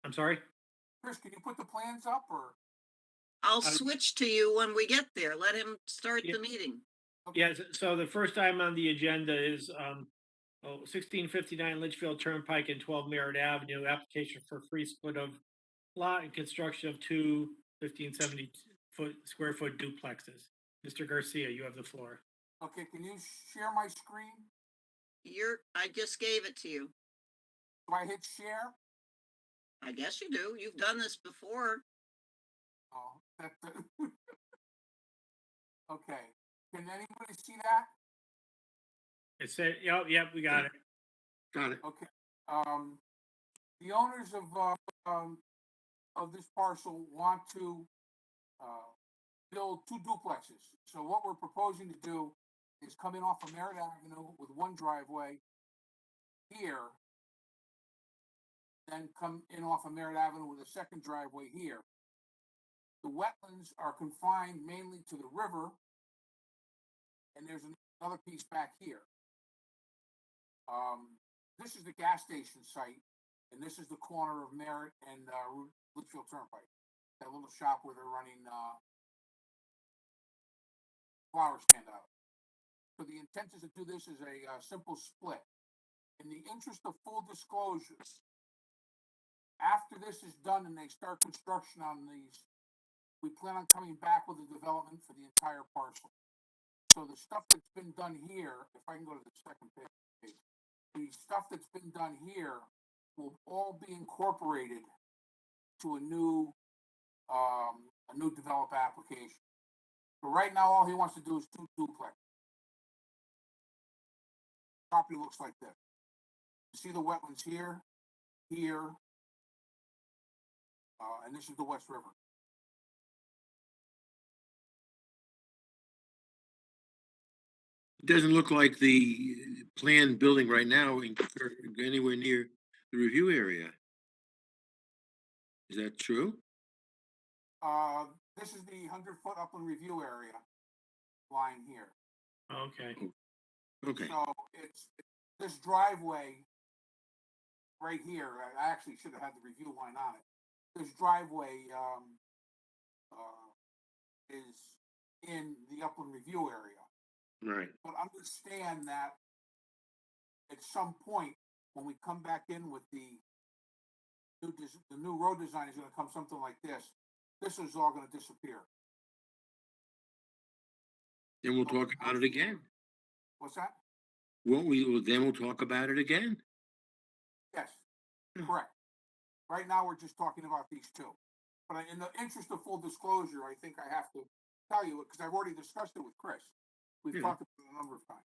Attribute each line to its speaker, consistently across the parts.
Speaker 1: I'm sorry?
Speaker 2: Chris, can you put the plans up or?
Speaker 3: I'll switch to you when we get there. Let him start
Speaker 1: Yeah.
Speaker 3: the meeting.
Speaker 2: Okay.
Speaker 1: Yes, so the first item on the agenda is 1659 Litchfield Turnpike and 12 Merritt Avenue, application for free split of lot and construction of two 1570 square foot duplexes. Mr. Garcia, you have the floor.
Speaker 2: Okay, can you share my screen?
Speaker 3: I just gave it to you.
Speaker 2: Do I hit share?
Speaker 3: I guess you do. You've done this before.
Speaker 2: Oh, okay. Can anybody see that?
Speaker 1: It said, yep, we got it.
Speaker 4: Got it.
Speaker 2: Okay. The owners of this parcel want to build two duplexes. So what we're proposing to do is come in off of Merritt Avenue with one driveway here, then come in off of Merritt Avenue with a second driveway here. The wetlands are confined mainly to the river, and there's another piece back here. This is the gas station site, and this is the corner of Merritt and Litchfield Turnpike. That little shop where they're running flower stand out. So the intent is to do this as a simple split. In the interest of full disclosure, after this is done and they start construction on these, we plan on coming back with a development for the entire parcel. So the stuff that's been done here, if I can go to the second page, the stuff that's been done here will all be incorporated to a new develop application. But right now, all he wants to do is two duplex. Property looks like this. You see the wetlands here, and this is the West River.
Speaker 4: It doesn't look like the planned building right now anywhere near the review area. Is that true?
Speaker 2: This is the 100-foot upland review area line here.
Speaker 1: Okay.
Speaker 4: Okay.
Speaker 2: So it's this driveway right here. I actually should have had the review line on it. This driveway is in the upland review area.
Speaker 4: Right.
Speaker 2: But understand that at some point, when we come back in with the new road design is going to come something like this. This is all going to disappear.
Speaker 4: Then we'll talk about it again.
Speaker 2: What's that?
Speaker 4: Won't we? Well, then we'll talk about it again.
Speaker 2: Yes, correct. Right now, we're just talking about these two. But in the interest of full disclosure, I think I have to tell you it because I've already discussed it with Chris. We've talked about it a number of times.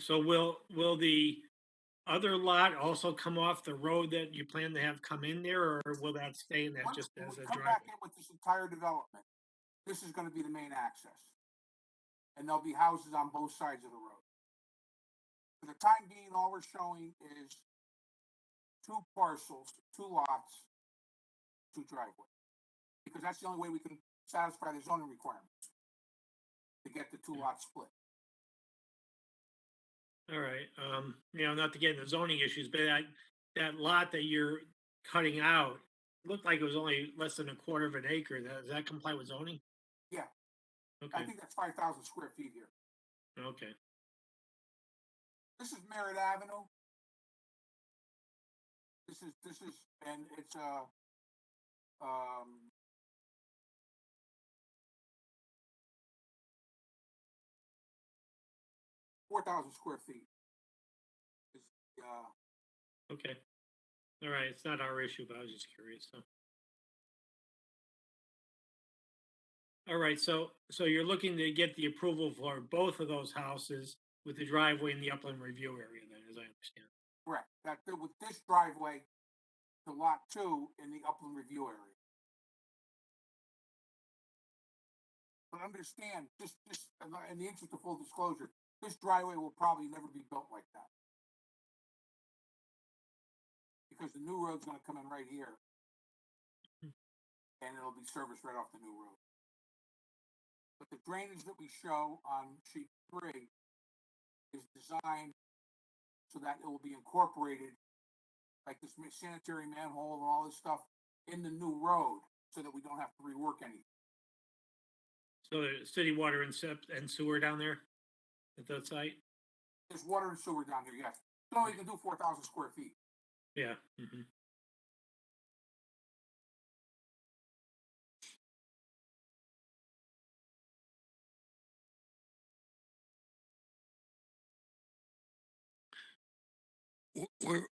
Speaker 1: So will the other lot also come off the road that you plan to have come in there, or will that stay in that just as a
Speaker 2: come
Speaker 1: driveway?
Speaker 2: back in with this entire development, this is going to be the main access. And there'll be houses on both sides of the road. For the time being, all we're showing is two parcels, two lots, two driveways. Because that's the only way we can satisfy the zoning requirements to get the two lots split.
Speaker 1: All right, not to get into zoning issues, but that lot that you're cutting out looked like it was only less than a quarter of an acre. Does that comply with zoning?
Speaker 2: Yeah.
Speaker 1: Okay.
Speaker 2: I think that's 5,000 square feet here.
Speaker 1: Okay.
Speaker 2: This is Merritt Avenue. This is, and it's 4,000 square feet.
Speaker 1: Okay. All right. It's not our issue, but I was just curious. So. All right. So you're looking to get the approval for both of those houses with the driveway in the upland review area, then, as I understand.
Speaker 2: Correct. That with this driveway to lot 2 in the upland review area. But understand, just in the interest of full disclosure, this driveway will probably never be built like that. Because the new road's going to come in right here. And it'll be serviced right off the new road. But the drainage that we show on sheet 3 is designed so that it will be incorporated like this sanitary manhole and all this stuff in the new road so that we don't have to rework anything.
Speaker 1: So there's city water and sewer down there at that site?
Speaker 2: There's water and sewer down there, yes. It only can do 4,000 square feet.
Speaker 1: Yeah. Mhm.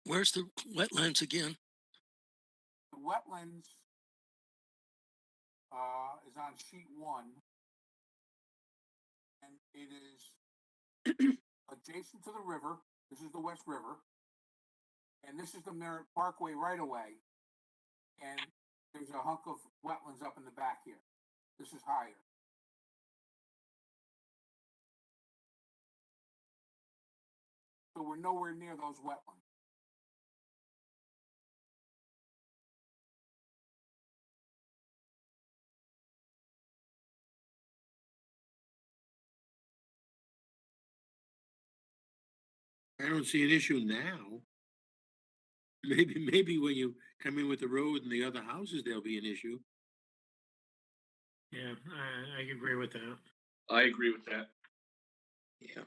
Speaker 5: Where's the wetlands again?
Speaker 2: The wetlands is on sheet 1, and it is adjacent to the river. This is the West River, and this is the Merritt Parkway right away. And there's a hunk of wetlands up in the back here. This is higher. So we're nowhere near those wetlands.
Speaker 4: I don't see an issue now. Maybe when you come in with the road and the other houses, there'll be an issue.
Speaker 1: Yeah, I agree with that.
Speaker 6: I agree with that.
Speaker 4: Yeah.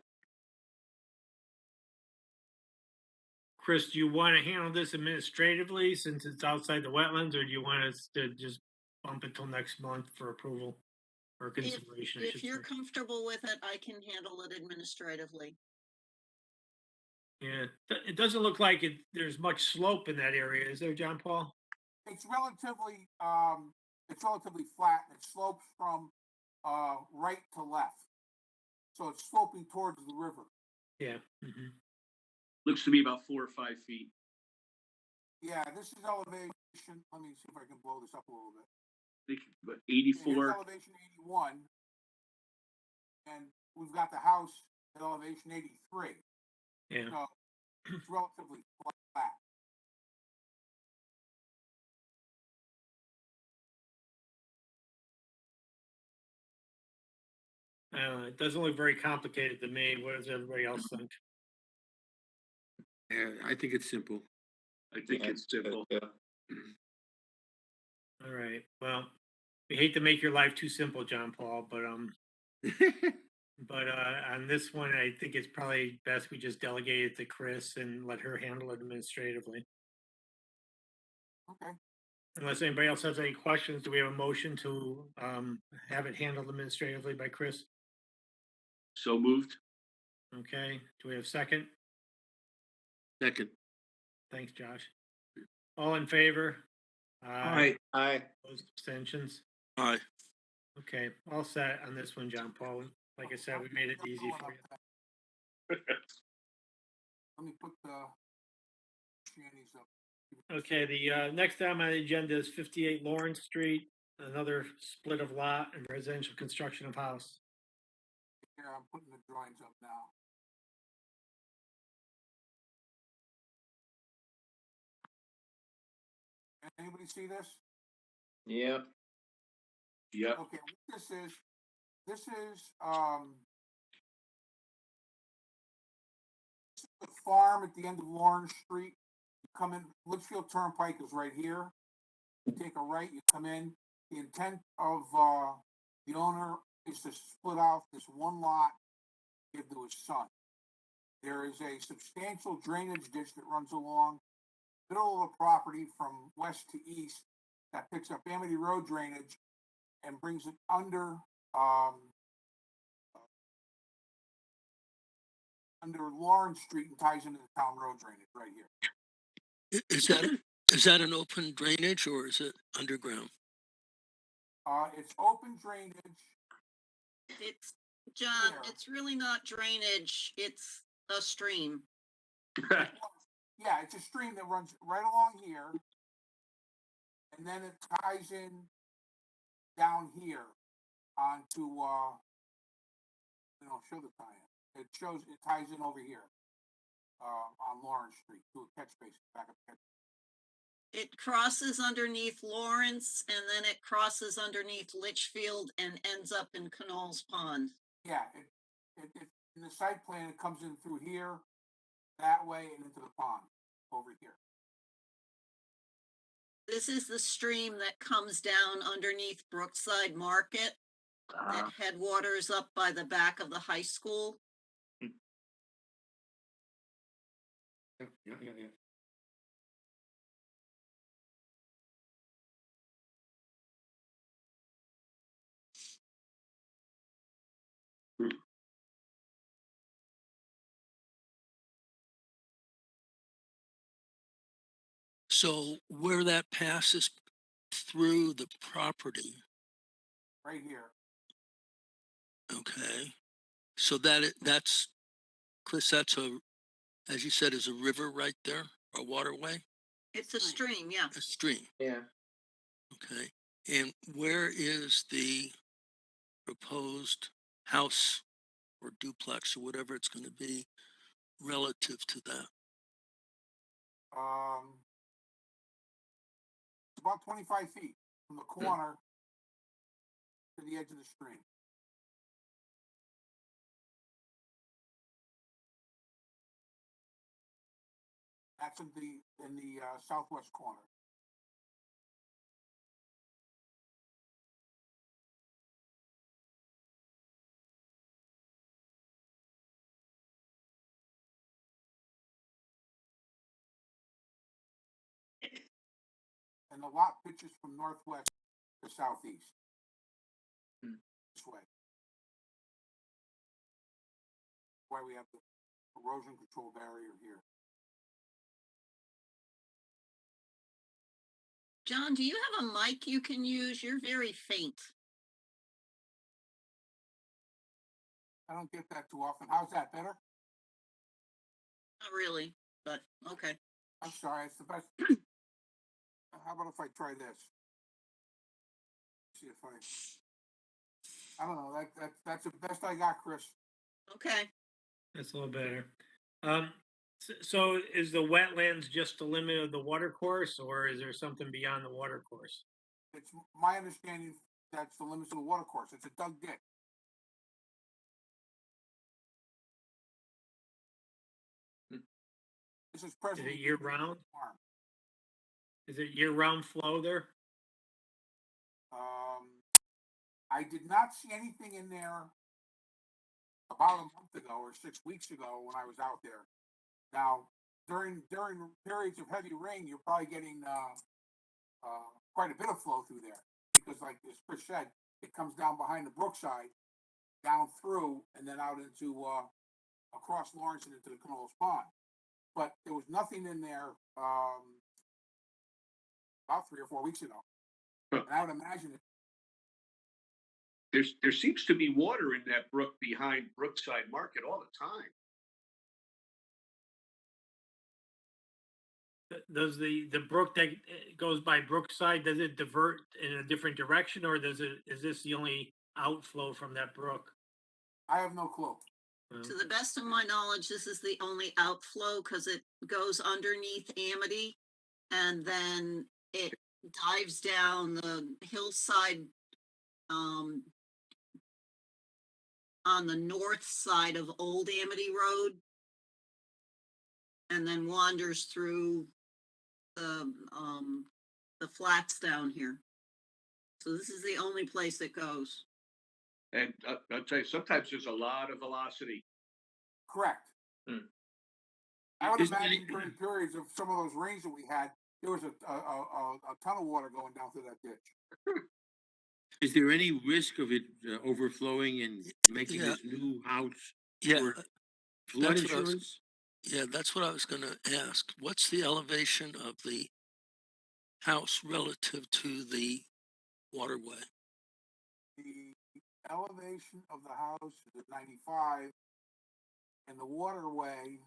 Speaker 1: Chris, do you want to handle this administratively since it's outside the wetlands, or do you want us to just bump it till next month for approval or consideration? I
Speaker 3: If
Speaker 1: should
Speaker 3: you're
Speaker 1: say.
Speaker 3: comfortable with it, I can handle it administratively.
Speaker 1: Yeah, it doesn't look like there's much slope in that area, is there, John Paul?
Speaker 2: It's relatively flat. It slopes from right to left. So it's sloping towards the river.
Speaker 1: Yeah. Mhm.
Speaker 6: Looks to be about 4 or 5 feet.
Speaker 2: Yeah, this is elevation. Let me see if I can blow this up a little bit.
Speaker 6: I think about
Speaker 2: Yeah, here's
Speaker 6: 84.
Speaker 2: elevation 81, and we've got the house at elevation 83.
Speaker 1: Yeah.
Speaker 2: So it's relatively flat.
Speaker 1: It doesn't look very complicated to me. What does everybody else think?
Speaker 4: Yeah, I think it's simple.
Speaker 6: I think it's simple.
Speaker 1: All right. Well, we hate to make your life too simple, John Paul, but on this one, I think it's probably best we just delegate it to Chris and let her handle it administratively.
Speaker 2: Okay.
Speaker 1: Unless anybody else has any questions, do we have a motion to have it handled administratively by Chris?
Speaker 6: So moved.
Speaker 1: Okay. Do we have a second?
Speaker 4: Second.
Speaker 1: Thanks, Josh. All in favor?
Speaker 6: Aye.
Speaker 1: Opposed, abstentions?
Speaker 5: Aye.
Speaker 1: Okay, all set on this one, John Paul. Like I said, we made it easy for you.
Speaker 2: Let me put the shanties up.
Speaker 1: Okay, the next item on the agenda is 58 Lawrence Street, another split of lot and residential construction of house.
Speaker 2: Here, I'm putting the drawings up now. Anybody see this?
Speaker 6: Yep.
Speaker 2: Okay, what this is the farm at the end of Lawrence Street. You come in, Litchfield Turnpike is right here. You take a right, you come in. The intent of the owner is to split out this one lot, give to his son. There is a substantial drainage ditch that runs along the middle of the property from west to east that picks up Amity Road drainage and brings it under Lawrence Street and ties into the town road drainage right here.
Speaker 5: Is that an open drainage or is it underground?
Speaker 2: It's open drainage.
Speaker 3: It's, John,
Speaker 2: Where?
Speaker 3: it's really not drainage, it's a stream.
Speaker 2: Yeah, it's a stream that runs right along here, and then it ties in down here onto show the tie-in. It ties in over here on Lawrence Street to a catch basin back up catch.
Speaker 3: It crosses underneath Lawrence and then it crosses underneath Litchfield and ends up in Canals Pond.
Speaker 2: Yeah, it in the site plan it comes in through here, that way, and into the pond over here.
Speaker 3: This is the stream that comes down underneath Brookside Market that headwaters up by the back of the high school.
Speaker 4: Yeah.
Speaker 5: So where that passes through the property,
Speaker 2: Right here.
Speaker 5: okay? So that's, Chris, that's as you said, is a river right there, a waterway,
Speaker 3: It's a stream, yeah.
Speaker 5: a stream,
Speaker 6: Yeah.
Speaker 5: okay? And where is the proposed house or duplex or whatever it's gonna be relative to that?
Speaker 2: About 25 feet from the corner to the edge of the stream. That's in the southwest corner. And the lot pitches from northwest to southeast. This way. Why we have the erosion control barrier here.
Speaker 3: John, do you have a mic you can use? You're very faint.
Speaker 2: I don't get that too often. How's that, better?
Speaker 3: Not really, but okay.
Speaker 2: I'm sorry, it's the best. How about if I try this? See if I don't know, that's the best I got, Chris.
Speaker 3: Okay.
Speaker 1: That's a little better. So is the wetlands just the limit of the water course, or is there something beyond the water course?
Speaker 2: It's my understanding that's the limits of the water course. It's a dug ditch. This is
Speaker 1: Is
Speaker 2: presently.
Speaker 1: it year round?
Speaker 2: farm.
Speaker 1: Is it year round flow there?
Speaker 2: I did not see anything in there about a month ago or 6 weeks ago when I was out there. Now, during periods of heavy rain, you're probably getting quite a bit of flow through there because, like as Chris said, it comes down behind the Brookside, down through, and then out into across Lawrence and into the Canol's Pond. But there was nothing in there about 3 or 4 weeks ago. And I would imagine it.
Speaker 6: There seems to be water in that brook behind Brookside Market all the time.
Speaker 1: Does the brook that goes by Brookside, does it divert in a different direction, or is this the only outflow from that brook?
Speaker 2: I have no clue.
Speaker 3: To the best of my knowledge, this is the only outflow because it goes underneath Amity and then it dives down the hillside on the north side of Old Amity Road and then wanders through the flats down here. So this is the only place it goes.
Speaker 6: And I'll tell you, sometimes there's a lot of velocity.
Speaker 2: Correct.
Speaker 6: Hmm.
Speaker 2: I would
Speaker 4: Isn't
Speaker 2: imagine
Speaker 4: it-
Speaker 2: during periods of some of those rains that we had, there was a ton of water going down through that ditch.
Speaker 4: Is there any risk of it overflowing and making
Speaker 5: Yeah.
Speaker 4: this new house
Speaker 5: Yeah,
Speaker 4: for flood
Speaker 5: that's what I was-
Speaker 4: insurance?
Speaker 5: yeah, that's what I was gonna ask. What's the elevation of the house relative to the waterway?
Speaker 2: The elevation of the house is at 95, and the waterway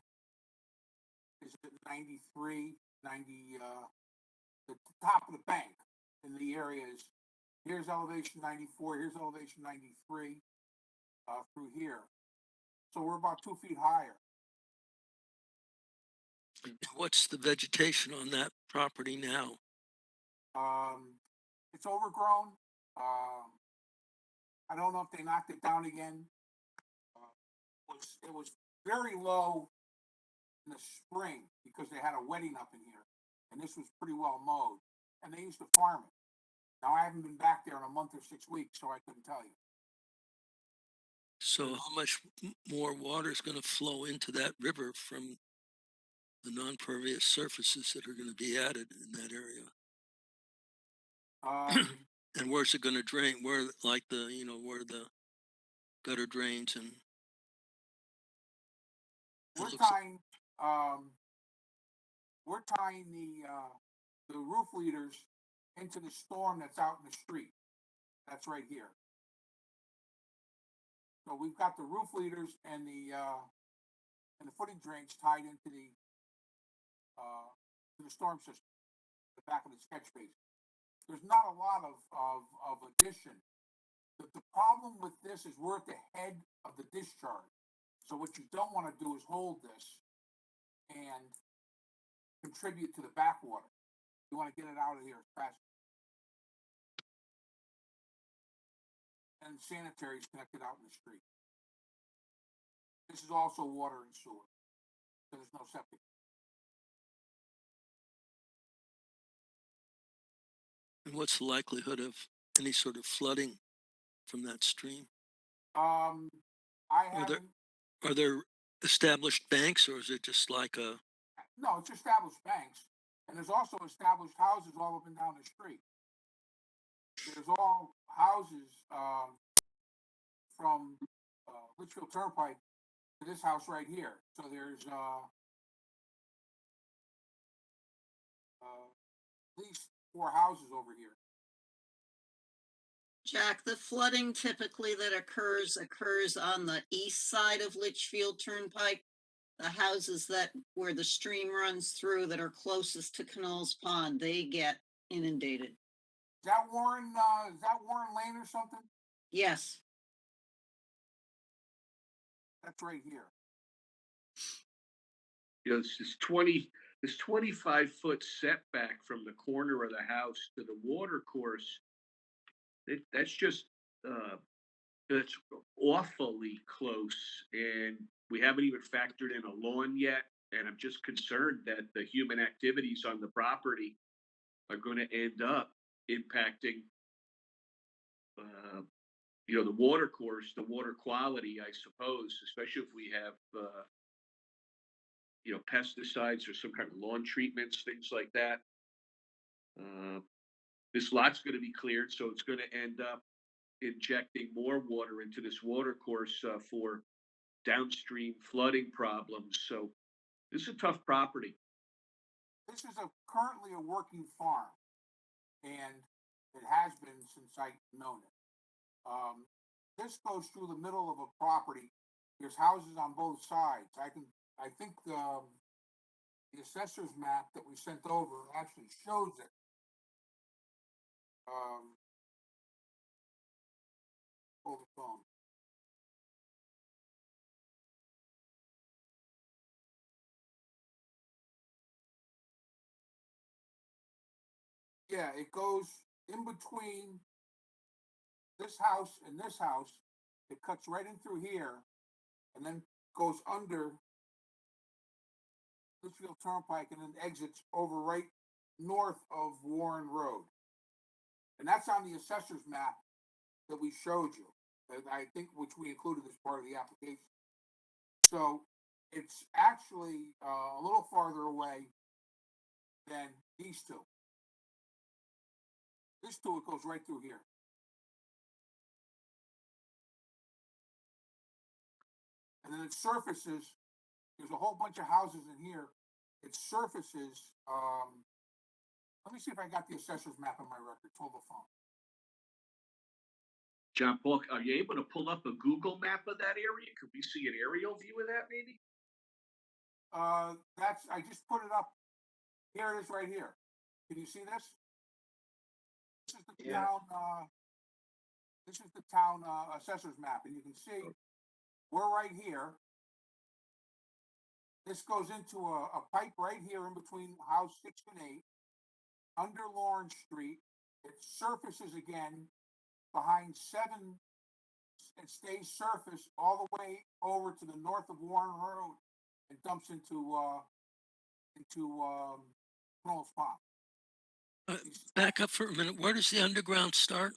Speaker 2: is at 93, 90, the top of the bank in the area is, here's elevation 94, here's elevation 93, through here. So we're about 2 feet higher.
Speaker 5: What's the vegetation on that property now?
Speaker 2: It's overgrown. I don't know if they knocked it down again. It was very low in the spring because they had a wedding up in here, and this was pretty well mowed. and they used to farm it. Now, I haven't been back there in a month or 6 weeks, so I couldn't tell you.
Speaker 5: So how much more water is going to flow into that river from the non-pervious surfaces that are going to be added in that area? And where's it going to drain? Where, like the, where the gutter drains and
Speaker 2: We're
Speaker 5: looks-
Speaker 2: tying, we're tying the roof leaders into the storm that's out in the street. That's right here. So we've got the roof leaders and the footing drains tied into the storm system, the back of the sketch base. There's not a lot of addition. The problem with this is we're at the head of the discharge. So what you don't want to do is hold this and contribute to the backwater. You want to get it out of here as fast. And sanitary is connected out in the street. This is also water and sewer. So there's no septic.
Speaker 5: and what's the likelihood of any sort of flooding from that stream?
Speaker 2: I
Speaker 5: Are there-
Speaker 2: haven't,
Speaker 5: Are there established banks, or is it just like a,
Speaker 2: no, it's established banks. And there's also established houses all up and down the street. There's all houses, from, Litchfield Turnpike to this house right here. So there's, at least 4 houses over here.
Speaker 3: Jack, the flooding typically that occurs on the east side of Litchfield Turnpike. The houses where the stream runs through that are closest to Canals Pond, they get inundated.
Speaker 2: Is that Warren Lane or something?
Speaker 3: Yes,
Speaker 2: That's right here.
Speaker 6: This 25-foot setback from the corner of the house to the water course. That's just, that's awfully close, and we haven't even factored in a lawn yet. And I'm just concerned that the human activities on the property are going to end up impacting, the water course, the water quality, I suppose, especially if we have, pesticides or some kind of lawn treatments, things like that. This lot's going to be cleared, so it's going to end up injecting more water into this water course for downstream flooding problems. So this is a tough property.
Speaker 2: This is currently a working farm, and it has been since I've known it. This goes through the middle of a property. There's houses on both sides. I think the assessor's map that we sent over actually shows it. Hold the phone. Yeah, it goes in between this house and this house. It cuts right in through here and then goes under Litchfield Turnpike and then exits over right north of Warren Road. And that's on the assessor's map that we showed you, that I think, which we included as part of the application. So it's actually a little farther away than these two. This two, it goes right through here. And then it surfaces, there's a whole bunch of houses in here. It surfaces, let me see if I got the assessor's map on my record. Hold the phone.
Speaker 6: John Paul, are you able to pull up a Google map of that area? Could we see an aerial view of that maybe?
Speaker 2: I just put it up. Here it is right here. Can you see this? This is the town, this is the town assessor's map, and you can see we're right here. This goes into a pipe right here in between house 6 and 8, under Lawrence Street. It surfaces again behind 7. It stays surface all the way over to the north of Warren Road and dumps into Knowles Pond.
Speaker 5: Back up for a minute. Where does the underground start?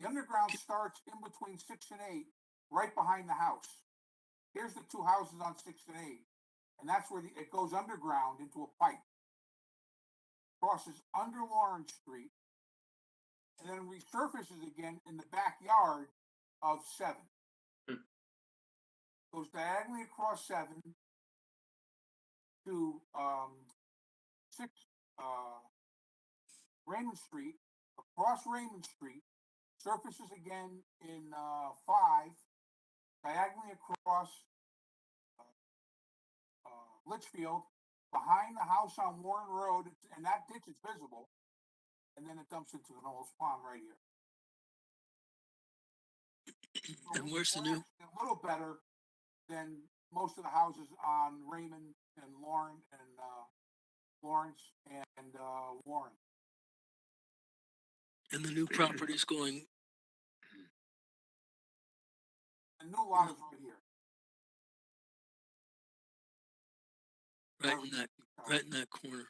Speaker 2: The underground starts in between 6 and 8, right behind the house. Here's the two houses on 6 and 8, and that's where it goes underground into a pipe. Crosses under Lawrence Street, and then resurfaces again in the backyard of 7. Goes diagonally across 7 to 6 Raymond Street, across Raymond Street, surfaces again in 5, diagonally across Litchfield, behind the house on Warren Road, and that ditch is visible, and then it dumps into the Knowles Pond right here. So
Speaker 5: And where's the
Speaker 2: we're
Speaker 5: new?
Speaker 2: actually a little better than most of the houses on Raymond and Lawrence and Warren.
Speaker 5: And the new property's going
Speaker 2: The new lot is right here.
Speaker 5: right in that corner.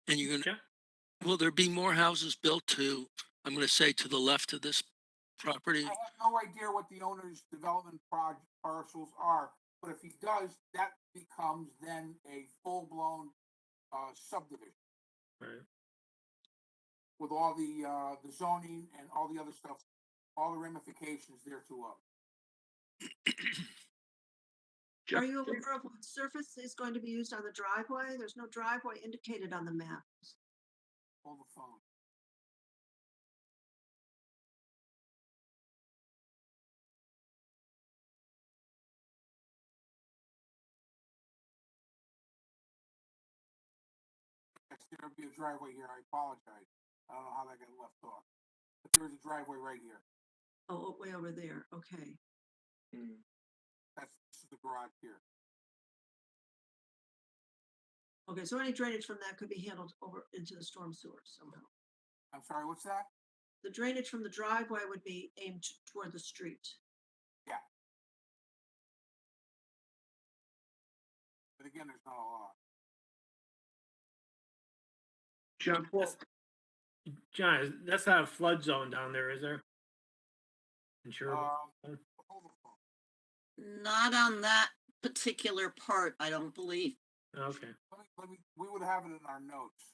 Speaker 5: And you're gonna,
Speaker 1: Yeah.
Speaker 5: will there be more houses built to, I'm gonna say to the left of this property?
Speaker 2: I have no idea what the owner's development parcels are, but if he does, that becomes then a full-blown subdivision
Speaker 1: Right.
Speaker 2: with all the zoning and all the other stuff, all the ramifications thereto.
Speaker 7: Are you aware of what surface is going to be used on the driveway? There's no driveway indicated on the map.
Speaker 2: Hold the phone. Yes, there'll be a driveway here. I apologize. I don't know how that got left off. But there's a driveway right here.
Speaker 7: Oh, way over there. Okay.
Speaker 2: This is the garage here.
Speaker 7: Okay, so any drainage from that could be handled over into the storm sewer somehow.
Speaker 2: I'm sorry, what's that?
Speaker 7: The drainage from the driveway would be aimed toward the street.
Speaker 2: Yeah. But again, there's not a lot.
Speaker 6: John Paul,
Speaker 1: John, that's not a flood zone down there, is there? Sure.
Speaker 2: Hold the phone.
Speaker 3: Not on that particular part, I don't believe.
Speaker 1: Okay.
Speaker 2: We would have it in our notes.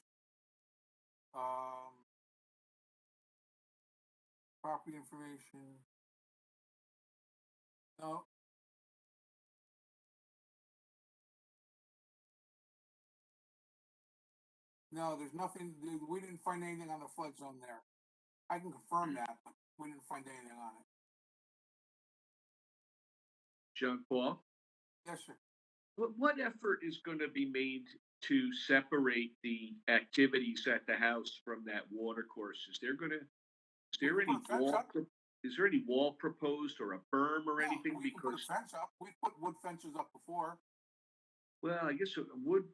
Speaker 2: Property information. No. No, there's nothing, we didn't find anything on the flood zone there. I can confirm that, but we didn't find anything on it.
Speaker 6: John Paul,
Speaker 2: Yes, sir.
Speaker 6: what effort is going to be made to separate the activities at the house from that water course? Is there any wall proposed or a berm or anything?
Speaker 2: We can put a fence up. We put wood fences up before.
Speaker 6: Well, I guess it would,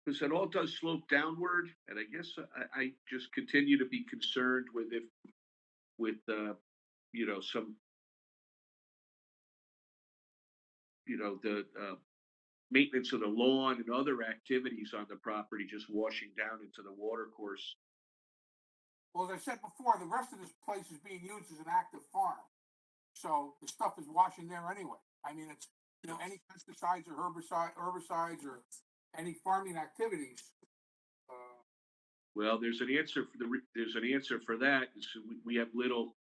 Speaker 6: because it all does slope downward, and I guess I just continue to be concerned with some, the maintenance of the lawn and other activities on the property just washing down into the water course.
Speaker 2: Well, as I said before, the rest of this place is being used as an active farm. So the stuff is washing there anyway. I mean, it's, any pesticides or herbicides or any farming activities.
Speaker 6: Well, there's an answer for that. So we have little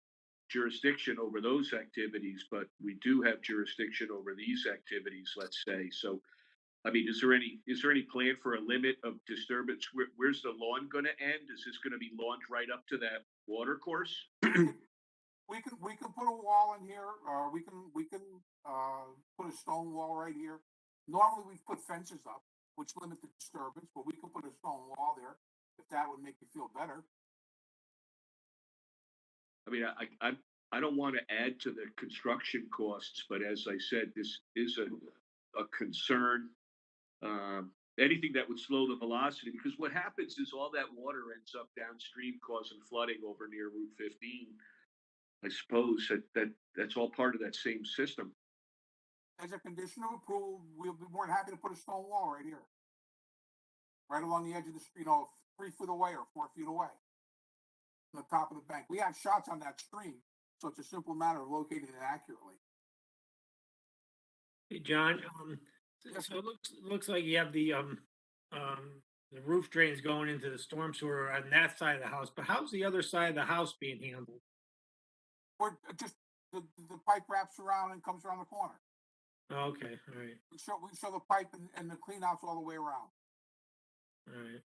Speaker 6: jurisdiction over those activities, but we do have jurisdiction over these activities, let's say. So, I mean, is there any plan for a limit of disturbance? Where's the lawn going to end? Is this going to be lawned right up to that water course?
Speaker 2: We can put a wall in here. We can put a stone wall right here. Normally we put fences up, which limit the disturbance, but we can put a stone wall there if that would make you feel better.
Speaker 6: I mean, I don't want to add to the construction costs, but as I said, this is a concern. Anything that would slow the velocity, because what happens is all that water ends up downstream causing flooding over near Route 15. I suppose that's all part of that same system.
Speaker 2: as a condition of approval, we'll be more than happy to put a stone wall right here. Right along the edge of the street, 3 feet away or 4 feet away. On the top of the bank. We have shots on that stream, so it's a simple matter of locating it accurately.
Speaker 1: Hey, John,
Speaker 2: Yes,
Speaker 1: so it looks like you have the roof drains going into the storm sewer on that side of the house, but how's the other side of the house being handled?
Speaker 2: Or just the pipe wraps around and comes around the corner.
Speaker 1: Okay, all right,
Speaker 2: We show the pipe and the clean outs all the way around,
Speaker 1: all right.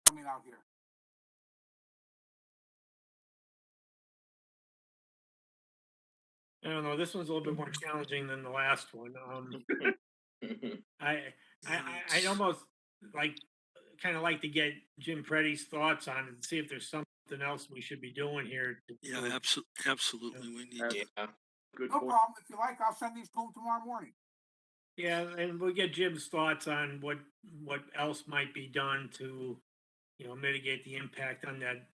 Speaker 2: coming out here.
Speaker 1: I don't know, this one's a little bit more challenging than the last one. I'd almost like, kind of like to get Jim Preddy's thoughts on it and see if there's something else we should be doing here.
Speaker 5: Yeah, absolutely. We need to.
Speaker 6: Yeah, good
Speaker 2: No
Speaker 6: point.
Speaker 2: problem. If you like, I'll send these to him tomorrow morning.
Speaker 1: Yeah, and we'll get Jim's thoughts on what else might be done to, mitigate the impact on that,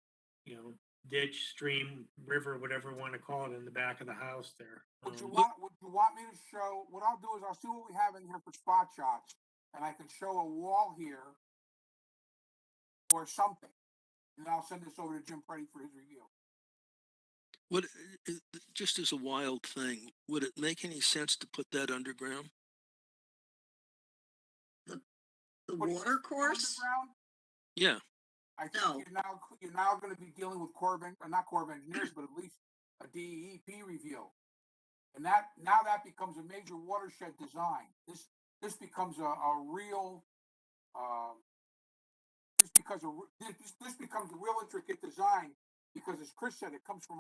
Speaker 1: ditch, stream, river, whatever you want to call it, in the back of the house there.
Speaker 2: Would you want me to show, what I'll do is I'll see what we have in here for spot shots, and I can show a wall here or something. And I'll send this over to Jim Preddy for his review.
Speaker 5: What, just as a wild thing, would it make any sense to put that underground?
Speaker 3: The
Speaker 2: Putting
Speaker 3: water
Speaker 2: this
Speaker 3: course?
Speaker 2: underground,
Speaker 5: Yeah,
Speaker 2: I think
Speaker 3: No.
Speaker 2: you're now going to be dealing with not Corps of Engineers, but at least a DEP review. And that becomes a major watershed design. This becomes a real, this becomes a real intricate design because, as Chris said, it comes from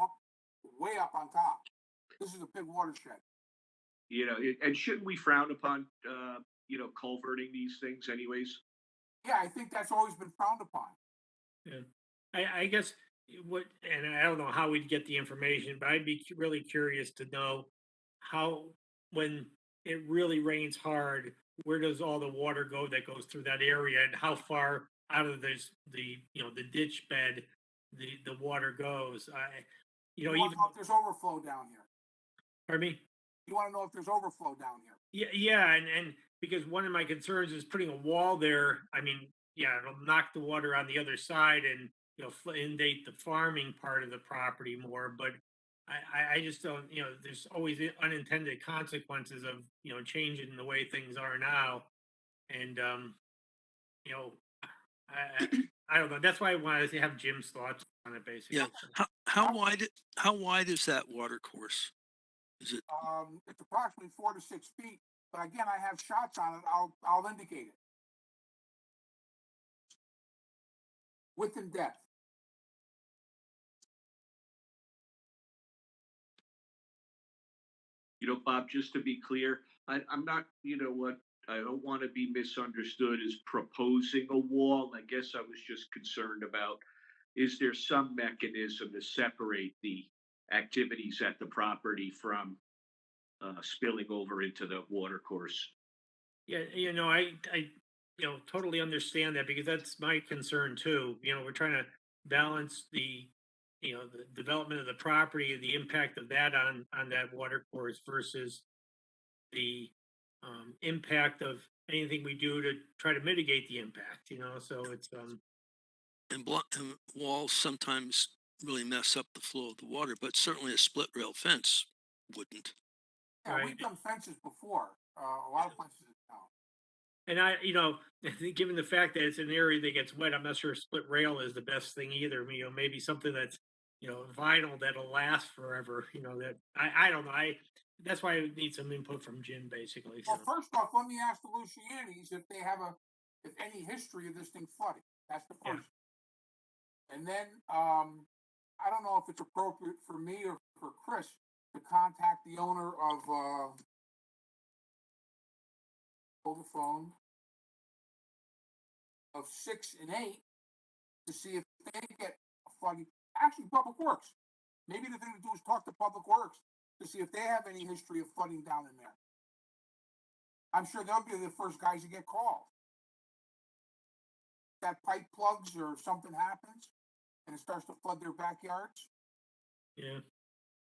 Speaker 2: way up on top. This is a big watershed.
Speaker 6: And shouldn't we frown upon, culverting these things anyways?
Speaker 2: Yeah, I think that's always been frowned upon.
Speaker 1: Yeah, I guess and I don't know how we'd get the information, but I'd be really curious to know how, when it really rains hard, where does all the water go that goes through that area, and how far out of the ditch bed the water goes.
Speaker 2: You want
Speaker 1: Even
Speaker 2: to know if there's overflow down here.
Speaker 1: pardon me.
Speaker 2: You want to know if there's overflow down here.
Speaker 1: Yeah, and because one of my concerns is putting a wall there. I mean, yeah, it'll knock the water on the other side and inundate the farming part of the property more. But I just don't. There's always unintended consequences of changing the way things are now, and you know, I don't know. That's why I wanted to have Jim's thoughts on it, basically.
Speaker 5: yeah. How wide is that water course? Is it?
Speaker 2: It's approximately 4 to 6 feet. But again, I have shots on it. I'll indicate it. Width and depth.
Speaker 6: Bob, just to be clear, I'm not, I don't want to be misunderstood as proposing a wall. I guess I was just concerned about, is there some mechanism to separate the activities at the property from spilling over into the water course?
Speaker 1: Yeah, I totally understand that, because that's my concern too. We're trying to balance the development of the property, the impact of that on that water course versus the impact of anything we do to try to mitigate the impact. So it's
Speaker 5: And walls sometimes really mess up the flow of the water, but certainly a split rail fence wouldn't.
Speaker 2: Yeah,
Speaker 1: Right.
Speaker 2: we've done fences before. A lot of places in town.
Speaker 1: And I think given the fact that it's an area that gets wet, I'm not sure split rail is the best thing either. Maybe something that's, vinyl that'll last forever. That I don't know. That's why I need some input from Jim, basically.
Speaker 2: Well, first off, let me ask the Lucianis if they have if any history of this thing flooding. That's the
Speaker 1: Yeah.
Speaker 2: first. And then, I don't know if it's appropriate for me or for Chris to contact the owner of, hold the phone, of 6 and 8 to see if they get flooding. Actually, Public Works. Maybe the thing to do is talk to Public Works to see if they have any history of flooding down in there. I'm sure they'll be the first guys to get called. That pipe plugs or something happens and it starts to flood their backyards.
Speaker 1: Yeah.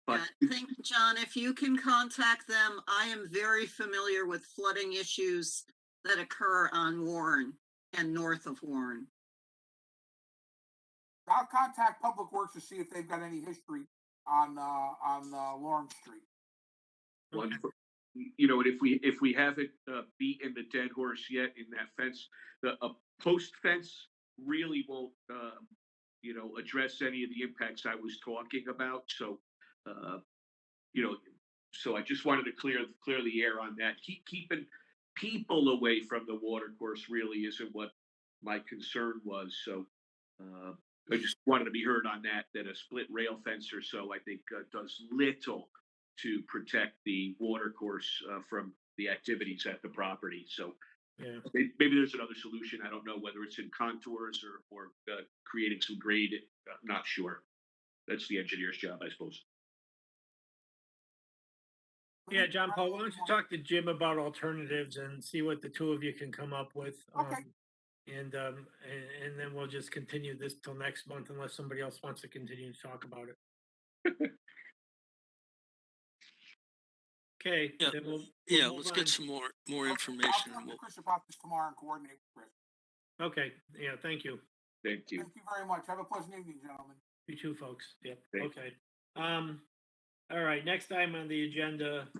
Speaker 6: But
Speaker 3: I think, John, if you can contact them, I am very familiar with flooding issues that occur on Warren and north of Warren.
Speaker 2: I'll contact Public Works to see if they've got any history on Lawrence Street.
Speaker 1: Okay.
Speaker 6: wonderful. You know, and if we haven't beaten the dead horse yet in that fence, the post fence really won't you know, address any of the impacts I was talking about. So you know, so I just wanted to clear the air on that. Keeping people away from the water course really isn't what my concern was. So I just wanted to be heard on that. That a split rail fence or so, I think, does little to protect the water course from the activities at the property. So
Speaker 1: Yeah.
Speaker 6: maybe there's another solution. I don't know whether it's in contours or creating some grade. I'm not sure. That's the engineer's job, I suppose.
Speaker 1: Yeah, John Paul, why don't you talk to Jim about alternatives and see what the two of you can come up with?
Speaker 2: Okay.
Speaker 1: And then we'll just continue this till next month unless somebody else wants to continue to talk about it. Okay,
Speaker 5: Yeah,
Speaker 1: then we'll
Speaker 5: Yeah,
Speaker 1: move
Speaker 5: let's
Speaker 1: on.
Speaker 5: get some more
Speaker 2: Okay,
Speaker 5: information.
Speaker 2: I'll
Speaker 5: and
Speaker 2: talk to
Speaker 5: we'll-
Speaker 2: Chris about this tomorrow and coordinate with Chris.
Speaker 1: Okay, yeah, thank you.
Speaker 6: Thank you.
Speaker 2: Thank you very much. Have a pleasant evening, gentlemen.
Speaker 1: You too, folks. Yep,
Speaker 6: Thank
Speaker 1: okay. All right, next item on the agenda,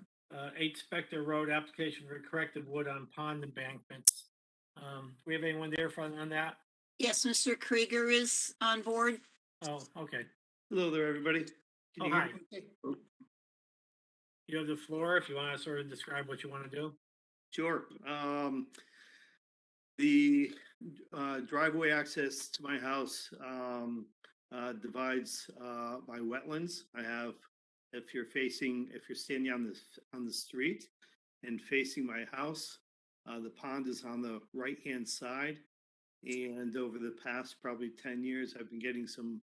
Speaker 1: 8 Specter Road application for corrected wood on pond embankments. We have anyone there on that?
Speaker 3: Yes, Mr. Krieger is on board.
Speaker 1: Oh, okay.
Speaker 8: Hello there, everybody. Can
Speaker 1: Oh,
Speaker 8: you hear
Speaker 1: hi.
Speaker 8: me okay?
Speaker 1: You have the floor if you want to sort of describe what you want to do.
Speaker 8: Sure. The driveway access to my house divides my wetlands. I have, if you're standing on the street and facing my house, the pond is on the right-hand side. And over the past probably 10 years, I've been getting some,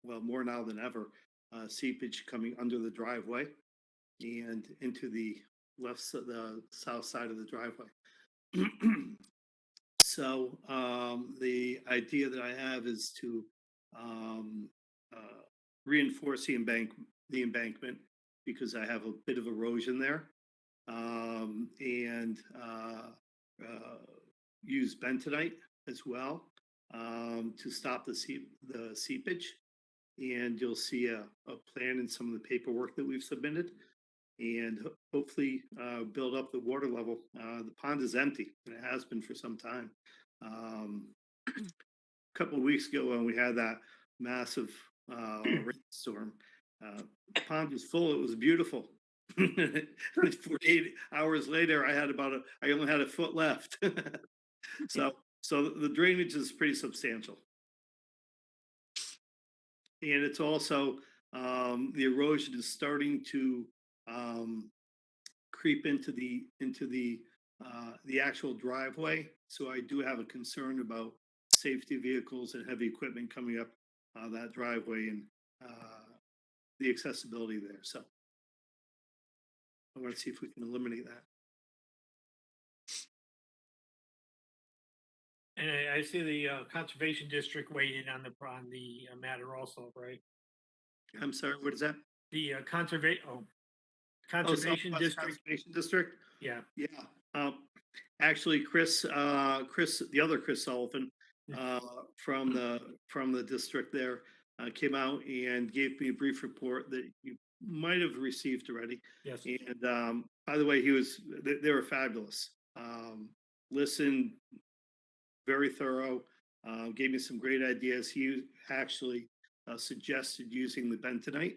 Speaker 8: well, more now than ever, seepage coming under the driveway and into the the south side of the driveway. So the idea that I have is to um, reinforce the embankment because I have a bit of erosion there, and use bentonite as well to stop the seepage. And you'll see a plan in some of the paperwork that we've submitted and hopefully build up the water level. The pond is empty and it has been for some time. A couple of weeks ago when we had that massive rainstorm, the pond was full. It was beautiful. 48 hours later, I only had a foot left. So the drainage is pretty substantial. And it's also, the erosion is starting to creep into the actual driveway. So I do have a concern about safety vehicles and heavy equipment coming up that driveway and the accessibility there. So I want to see if we can eliminate that.
Speaker 1: And I see the conservation district weighed in on the matter also, right?
Speaker 8: I'm sorry, what is that?
Speaker 1: The
Speaker 8: Oh,
Speaker 1: conservation
Speaker 8: Southwest
Speaker 1: district.
Speaker 8: Conservation District?
Speaker 1: Yeah.
Speaker 8: Yeah. Actually, Chris, the other Chris Sullivan, from the district there, came out and gave me a brief report that you might have received already.
Speaker 1: Yes.
Speaker 8: And by the way, they were fabulous. Listened, very thorough, gave me some great ideas. He actually suggested using the bentonite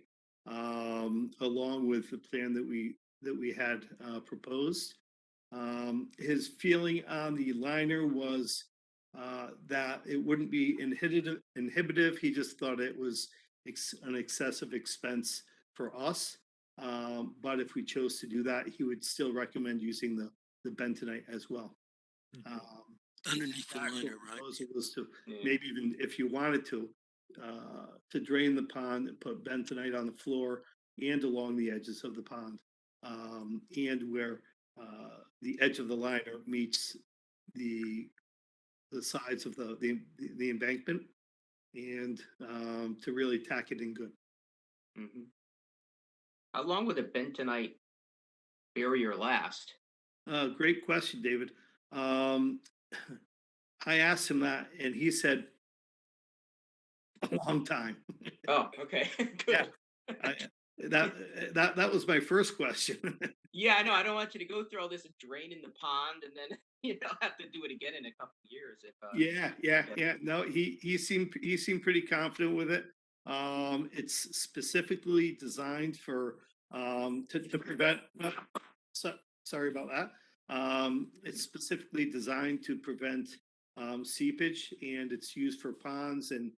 Speaker 8: along with the plan that we had proposed. His feeling on the liner was that it wouldn't be inhibitive. He just thought it was an excessive expense for us. But if we chose to do that, he would still recommend using the bentonite as well.
Speaker 5: Underneath the
Speaker 8: Actual
Speaker 5: liner, right?
Speaker 8: proposal was to maybe even if you wanted to drain the pond and put bentonite on the floor and along the edges of the pond, and where the edge of the liner meets the sides of the embankment, and to really tack it in good.
Speaker 9: How long would a bentonite barrier last?
Speaker 8: Great question, David. Um, I asked him that and he said, a long time.
Speaker 9: Oh, okay,
Speaker 8: Yeah,
Speaker 9: good.
Speaker 8: I, that was my first question.
Speaker 9: Yeah, I know. I don't want you to go through all this draining the pond and then have to do it again in a couple of years if yeah.
Speaker 8: Yeah. No, he seemed pretty confident with it. It's specifically designed for to prevent. So, sorry about that. It's specifically designed to prevent seepage, and it's used for ponds. And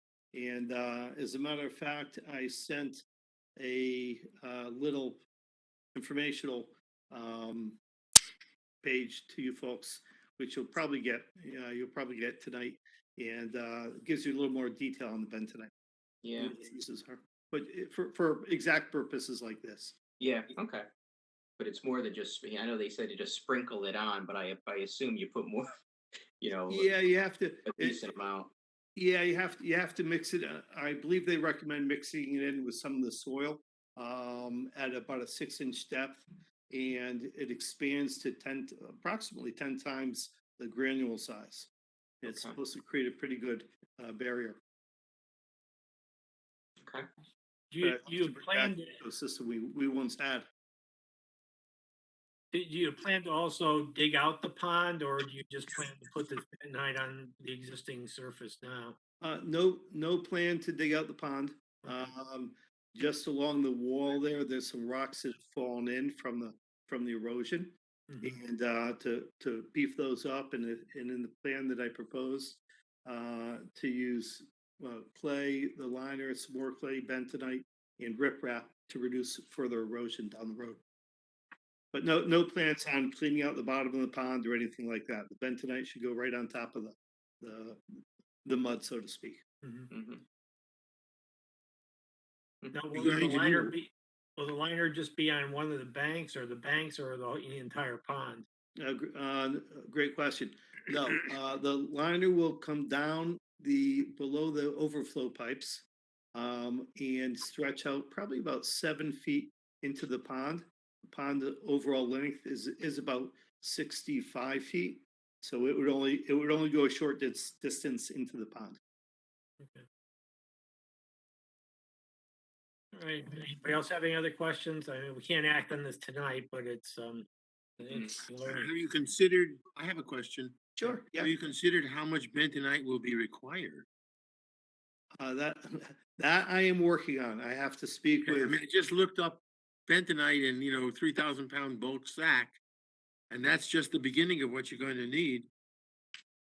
Speaker 8: as a matter of fact, I sent a little informational um, page to you folks, which you'll probably get tonight, and gives you a little more detail on the bentonite.
Speaker 9: Yeah.
Speaker 8: What its uses are, but for exact purposes like this.
Speaker 9: Yeah. Okay. But it's more than just. I know they said to just sprinkle it on, but I assume you put more.
Speaker 8: Yeah, you have to.
Speaker 9: A decent amount.
Speaker 8: Yeah, you have to mix it. I believe they recommend mixing it in with some of the soil at about a 6-inch depth, and it expands to approximately 10 times the granule size. It's
Speaker 9: Okay.
Speaker 8: supposed to create a pretty good barrier.
Speaker 9: Okay.
Speaker 1: Do you,
Speaker 8: But I think
Speaker 1: you
Speaker 8: to bring
Speaker 1: plan
Speaker 8: back
Speaker 1: to,
Speaker 8: the ecosystem we once had.
Speaker 1: do you plan to also dig out the pond, or do you just plan to put this bentonite on the existing surface now?
Speaker 8: No plan to dig out the pond. Just along the wall there's some rocks that have fallen in from the erosion.
Speaker 1: Mhm.
Speaker 8: And to beef those up, and in the plan that I proposed, to use clay, the liner, some more clay, bentonite, and riprap to reduce further erosion down the road. But no plans on cleaning out the bottom of the pond or anything like that. The bentonite should go right on top of the the mud, so to speak.
Speaker 1: Mhm.
Speaker 9: Mm-hmm.
Speaker 1: Now,
Speaker 4: You guys, if you-
Speaker 1: will the liner just be on one of the banks, or the entire pond?
Speaker 8: Great question. No, the liner will come down below the overflow pipes, and stretch out probably about 7 feet into the pond. The pond overall length is about 65 feet, so it would only go a short distance into the pond.
Speaker 1: Okay. All right. Anybody else have any other questions? I mean, we can't act on this tonight, but it's learning.
Speaker 4: have you considered, I have a question.
Speaker 8: Sure. Yeah.
Speaker 4: Have you considered how much bentonite will be required?
Speaker 8: That that I am working on. I have to speak
Speaker 4: I
Speaker 8: with.
Speaker 4: mean, I just looked up bentonite and, 3,000-pound bulk sack, and that's just the beginning of what you're going to need.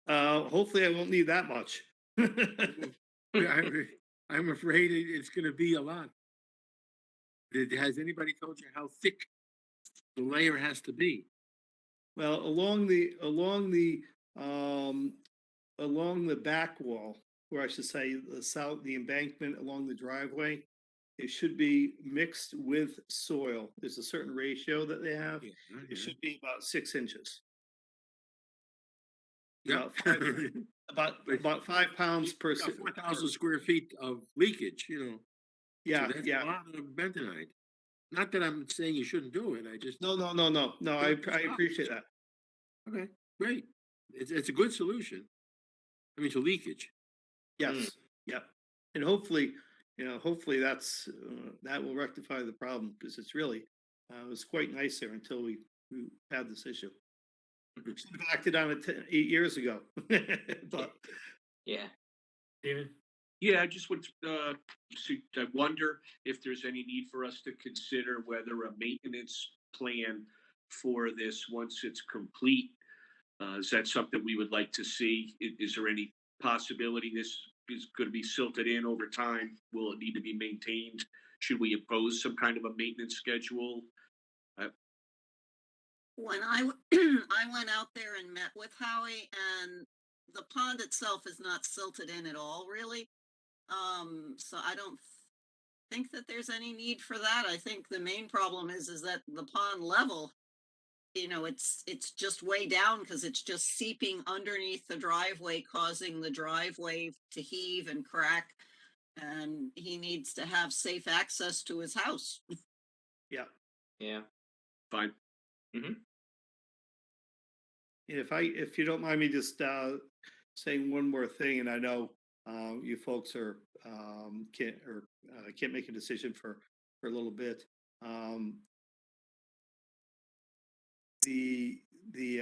Speaker 8: Hopefully, I won't need that much.
Speaker 4: I'm afraid it's gonna be a lot. Has anybody told you how thick the layer has to be?
Speaker 8: Well, along the back wall, or I should say the embankment along the driveway, it should be mixed with soil. There's a certain ratio that they have. It should be about 6 inches.
Speaker 4: Yeah.
Speaker 8: About 5 pounds per.
Speaker 4: 4,000 square feet of leakage, So
Speaker 8: Yeah,
Speaker 4: that's
Speaker 8: yeah.
Speaker 4: a lot of bentonite. Not that I'm saying you shouldn't do it, I just.
Speaker 8: No. I appreciate that.
Speaker 4: Okay, great. It's a good solution. I mean, to leakage.
Speaker 8: Yes. Yep. And hopefully that will rectify the problem, because it's really it was quite nice there until we had this issue. Should have acted on it 8 years ago. But
Speaker 9: Yeah.
Speaker 1: David?
Speaker 6: Yeah, I just would, I wonder if there's any need for us to consider whether a maintenance plan for this, once it's complete, is that something we would like to see? Is there any possibility this is gonna be silted in over time? Will it need to be maintained? Should we impose some kind of a maintenance schedule?
Speaker 3: When I went out there and met with Howie, and the pond itself is not silted in at all, really. So I don't think that there's any need for that. I think the main problem is that the pond level, it's just way down because it's just seeping underneath the driveway, causing the driveway to heave and crack. And he needs to have safe access to his house.
Speaker 8: Yeah.
Speaker 9: Yeah.
Speaker 6: Fine.
Speaker 8: If you don't mind me just saying one more thing, and I know you folks are can't make a decision for a little bit. Um, the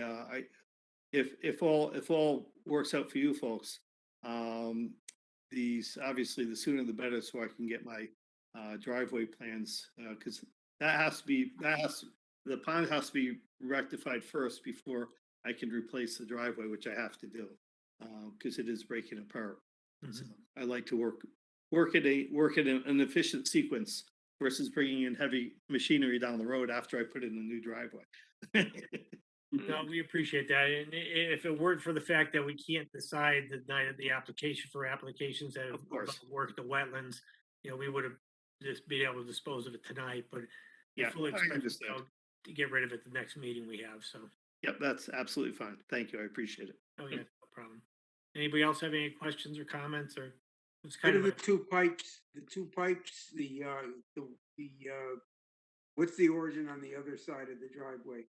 Speaker 8: I if all works out for you folks, these obviously the sooner the better, so I can get my driveway plans because the pond has to be rectified first before I can replace the driveway, which I have to do because it is breaking apart. So I like to work in an efficient sequence versus bringing in heavy machinery down the road after I put in a new driveway.
Speaker 1: No, we appreciate that. And if it weren't for the fact that we can't decide the night of the application for applications that have
Speaker 8: Of course.
Speaker 1: worked the wetlands, we would have just been able to dispose of it tonight, but we
Speaker 8: Yeah,
Speaker 1: fully
Speaker 8: I
Speaker 1: expect,
Speaker 8: understand.
Speaker 1: to get rid of it the next meeting we have. So,
Speaker 8: Yep, that's absolutely fine. Thank you. I appreciate it.
Speaker 1: oh yeah, no problem. Anybody else have any questions or comments, or it's
Speaker 10: What
Speaker 1: kind
Speaker 10: are
Speaker 1: of
Speaker 10: the two pipes, what's the origin on the other side of the driveway?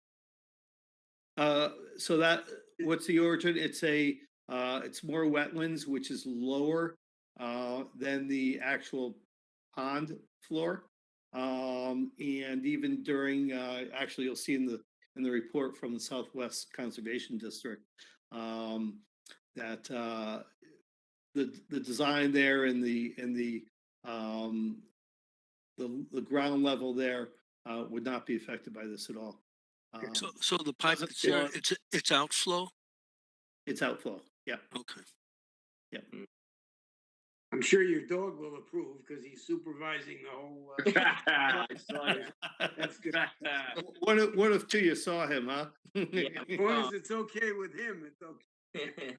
Speaker 8: So that, what's the origin? It's more wetlands, which is lower, than the actual pond floor. And even during, actually, you'll see in the report from the Southwest Conservation District, that, the design there and the ground level there, would not be affected by this at all.
Speaker 5: So the pipe
Speaker 8: doesn't
Speaker 5: that's there,
Speaker 8: flood.
Speaker 5: it's outflow?
Speaker 8: It's outflow. Yeah.
Speaker 5: Okay.
Speaker 10: I'm sure your dog will approve because he's supervising the whole.
Speaker 6: I saw that.
Speaker 10: That's good.
Speaker 8: What if two you saw him, huh?
Speaker 10: As long as it's okay with him, it's okay.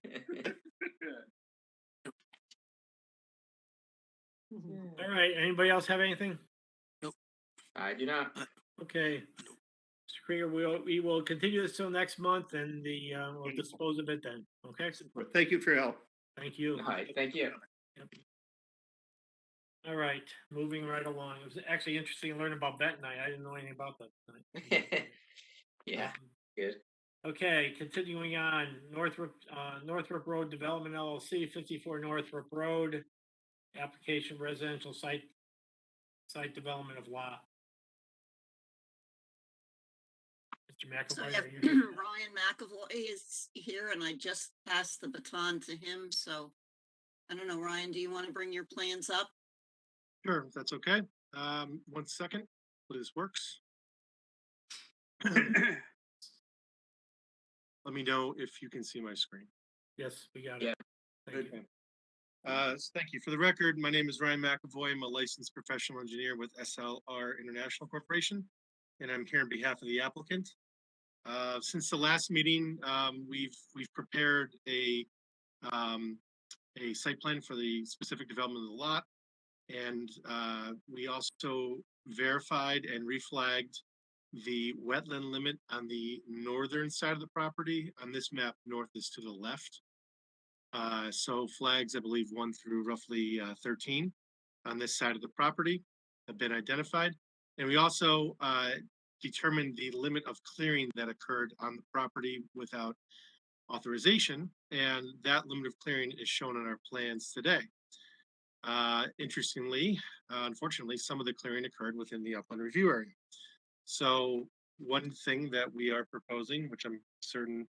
Speaker 1: all right. Anybody else have anything?
Speaker 9: I do not.
Speaker 1: Okay. Mr. Krieger, we will continue this till next month and we'll dispose of it then. Okay.
Speaker 8: Thank you for your help.
Speaker 1: Thank you.
Speaker 9: All right. Thank you.
Speaker 1: All right, moving right along. It was actually interesting to learn about Bentonite. I didn't know anything about that.
Speaker 9: Yeah.
Speaker 1: Um,
Speaker 9: Good.
Speaker 1: Okay, continuing on, Northrop Road Development LLC, 54 Northrop Road, application residential site development of lot. Mr.
Speaker 3: So
Speaker 1: McAvoy,
Speaker 3: I have
Speaker 1: are you here?
Speaker 3: Ryan McAvoy is here and I just passed the baton to him, so I don't know, Ryan, do you want to bring your plans up?
Speaker 11: Sure, if that's okay. 1 second, hopefully this works. Let me know if you can see my screen.
Speaker 1: Yes, we got
Speaker 9: Yeah.
Speaker 1: it. Thank you.
Speaker 11: So thank you. For the record, my name is Ryan McAvoy. I'm a licensed professional engineer with SLR International Corporation, and I'm here on behalf of the applicant. Since the last meeting, we've prepared a site plan for the specific development of the lot. And we also verified and reflagged the wetland limit on the northern side of the property. On this map, north is to the left. So flags, I believe 1 through roughly 13 on this side of the property have been identified. And we also determined the limit of clearing that occurred on the property without authorization. And that limit of clearing is shown on our plans today. Interestingly, unfortunately, some of the clearing occurred within the upland review area. So one thing that we are proposing, which I'm certain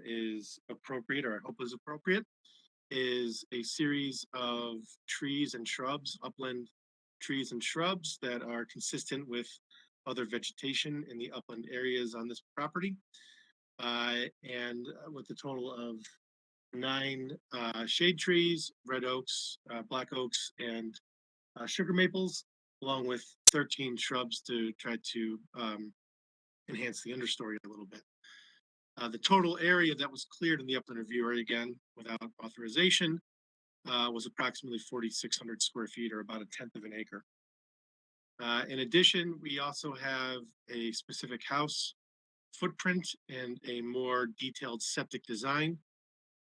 Speaker 11: is appropriate, or I hope is appropriate, is a series of trees and shrubs, upland trees and shrubs that are consistent with other vegetation in the upland areas on this property. And with a total of 9 shade trees, red oaks, black oaks, and sugar maples, along with 13 shrubs to try to enhance the understory a little bit. The total area that was cleared in the upland review area, again, without authorization, was approximately 4,600 square feet, or about 1/10 of an acre. In addition, we also have a specific house footprint and a more detailed septic design.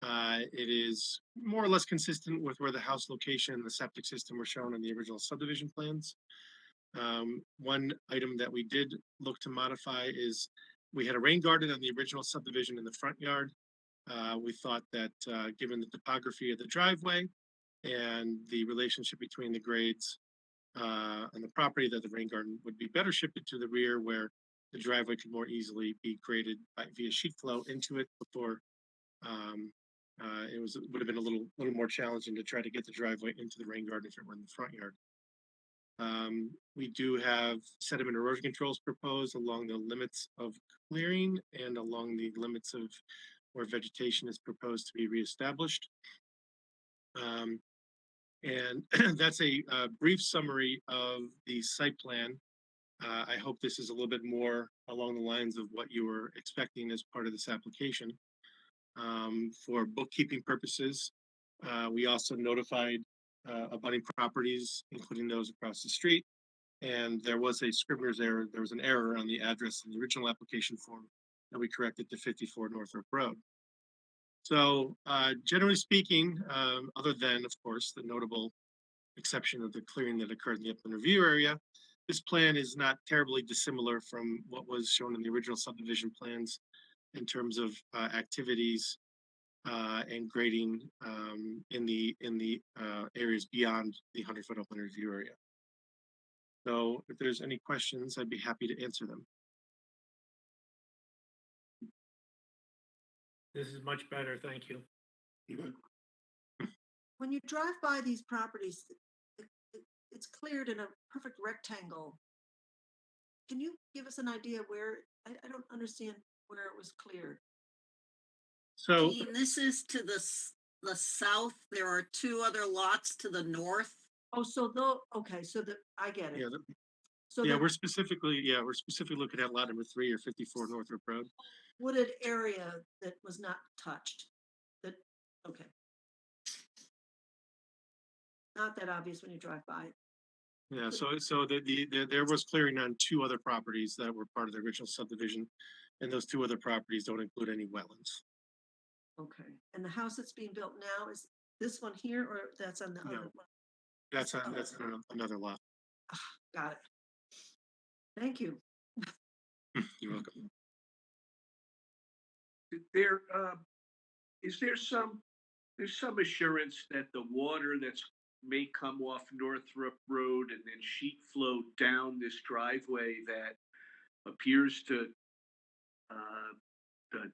Speaker 11: It is more or less consistent with where the house location and the septic system were shown in the original subdivision plans. One item that we did look to modify is we had a rain garden on the original subdivision in the front yard. We thought that, given the topography of the driveway and the relationship between the grades and the property, that the rain garden would be better shifted to the rear where the driveway could more easily be graded via sheet flow into it before would have been a little more challenging to try to get the driveway into the rain garden if it were in the front yard. We do have sediment erosion controls proposed along the limits of clearing and along the limits of where vegetation is proposed to be reestablished. And that's a brief summary of the site plan. I hope this is a little bit more along the lines of what you were expecting as part of this application. For bookkeeping purposes, we also notified abutting properties, including those across the street. And there was a scrivener's error. There was an error on the address in the original application form that we corrected to 54 Northrop Road. So generally speaking, other than, of course, the notable exception of the clearing that occurred in the upland review area, this plan is not terribly dissimilar from what was shown in the original subdivision plans in terms of activities and grading in the areas beyond the 100-foot upland review area. So if there's any questions, I'd be happy to answer them.
Speaker 1: This is much better, thank you.
Speaker 7: When you drive by these properties, it's cleared in a perfect rectangle. Can you give us an idea where, I don't understand where it was cleared.
Speaker 11: So
Speaker 3: Dean, this is to the south. There are two other lots to the north.
Speaker 7: Oh, okay, so I get it.
Speaker 11: yeah,
Speaker 7: So
Speaker 11: yeah,
Speaker 7: the
Speaker 11: we're specifically looking at lot number 3 or 54 Northrop Road.
Speaker 7: wooded area that was not touched, okay. Not that obvious when you drive by.
Speaker 11: Yeah, so there was clearing on 2 other properties that were part of the original subdivision, and those 2 other properties don't include any wetlands.
Speaker 7: Okay, and the house that's being built now, is this one here, or that's on the
Speaker 11: No.
Speaker 7: other one?
Speaker 11: That's another lot.
Speaker 7: Got it. Thank you.
Speaker 11: You're welcome.
Speaker 6: There, there's some assurance that the water that's may come off Northrop Road and then sheet flow down this driveway that appears to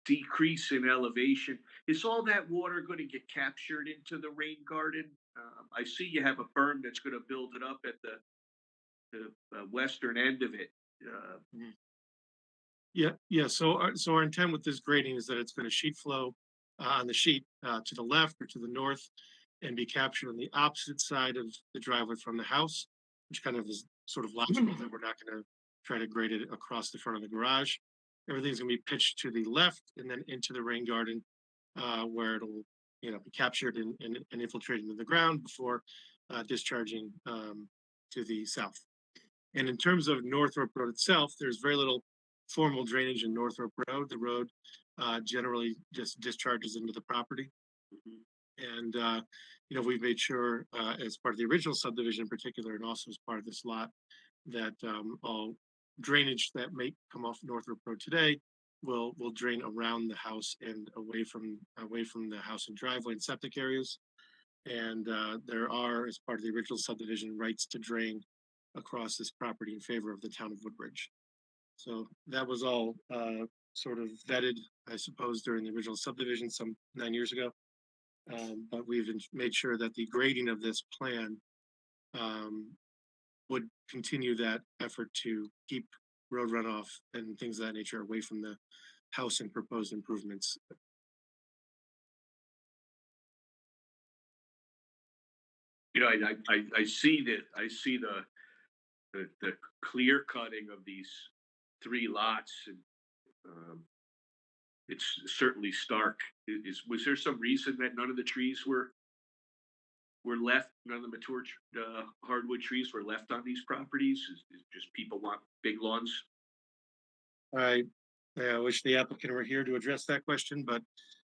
Speaker 6: decrease in elevation. Is all that water going to get captured into the rain garden? I see you have a berm that's going to build it up at the western end of it.
Speaker 11: Yeah. So our intent with this grading is that it's going to sheet flow on the sheet to the left or to the north, and be captured on the opposite side of the driveway from the house, which kind of is sort of logical that we're not going to try to grade it across the front of the garage. Everything's going to be pitched to the left and then into the rain garden, where it'll be captured and infiltrated into the ground before discharging to the south. And in terms of Northrop Road itself, there's very little formal drainage in Northrop Road. The road generally just discharges into the property. And we've made sure as part of the original subdivision in particular, and also as part of this lot, that all drainage that may come off Northrop Road today will drain around the house and away from the house and driveway and septic areas. And there are, as part of the original subdivision, rights to drain across this property in favor of the town of Woodbridge. So that was all sort of vetted, I suppose, during the original subdivision some 9 years ago. But we've made sure that the grading of this plan would continue that effort to keep road runoff and things of that nature away from the house and proposed improvements.
Speaker 6: I see the clear cutting of these 3 lots, and it's certainly stark. Was there some reason that none of the trees were left? None of the mature hardwood trees were left on these properties? Is just people want big lawns?
Speaker 11: I wish the applicant were here to address that question, but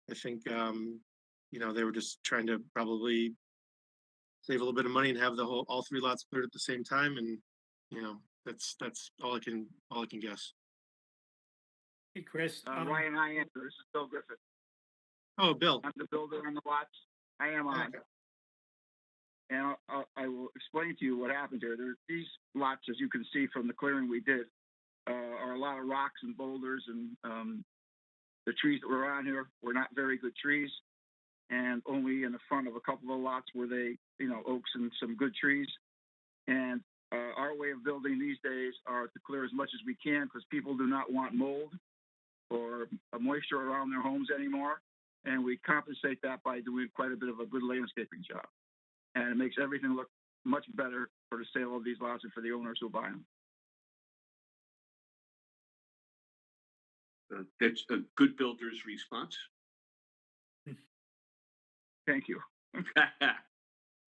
Speaker 11: I think they were just trying to probably save a little bit of money and have all 3 lots cleared at the same time, and You know, that's all I can guess.
Speaker 1: Hey, Chris,
Speaker 12: Ryan, I am. This is Bill Griffith.
Speaker 11: Oh, Bill.
Speaker 12: I'm the builder on the lots. I am on.
Speaker 11: Okay.
Speaker 12: And I will explain to you what happened here. These lots, as you can see from the clearing we did, are a lot of rocks and boulders, and the trees that were on here were not very good trees. And only in the front of a couple of lots were they, oaks and some good trees. And our way of building these days are to clear as much as we can because people do not want mold or moisture around their homes anymore. And we compensate that by doing quite a bit of a good landscaping job. And it makes everything look much better for the sale of these lots and for the owners who buy them.
Speaker 6: That's a good builder's response.
Speaker 12: Thank you.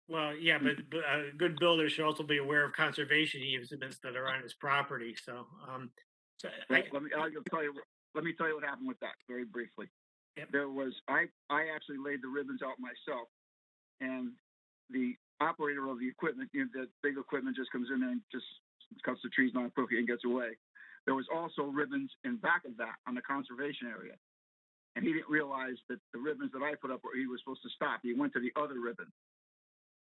Speaker 1: well, yeah, but a good builder should also be aware of conservation easements that are on his property. So,
Speaker 12: Well, let me tell you. Let me tell you what happened with that very briefly.
Speaker 1: Yep.
Speaker 12: There was I actually laid the ribbons out myself, and the operator of the equipment, the big equipment, just comes in and just cuts the trees not appropriate and gets away. There was also ribbons in back of that on the conservation area, and he didn't realize that the ribbons that I put up he was supposed to stop. He went to the other ribbon,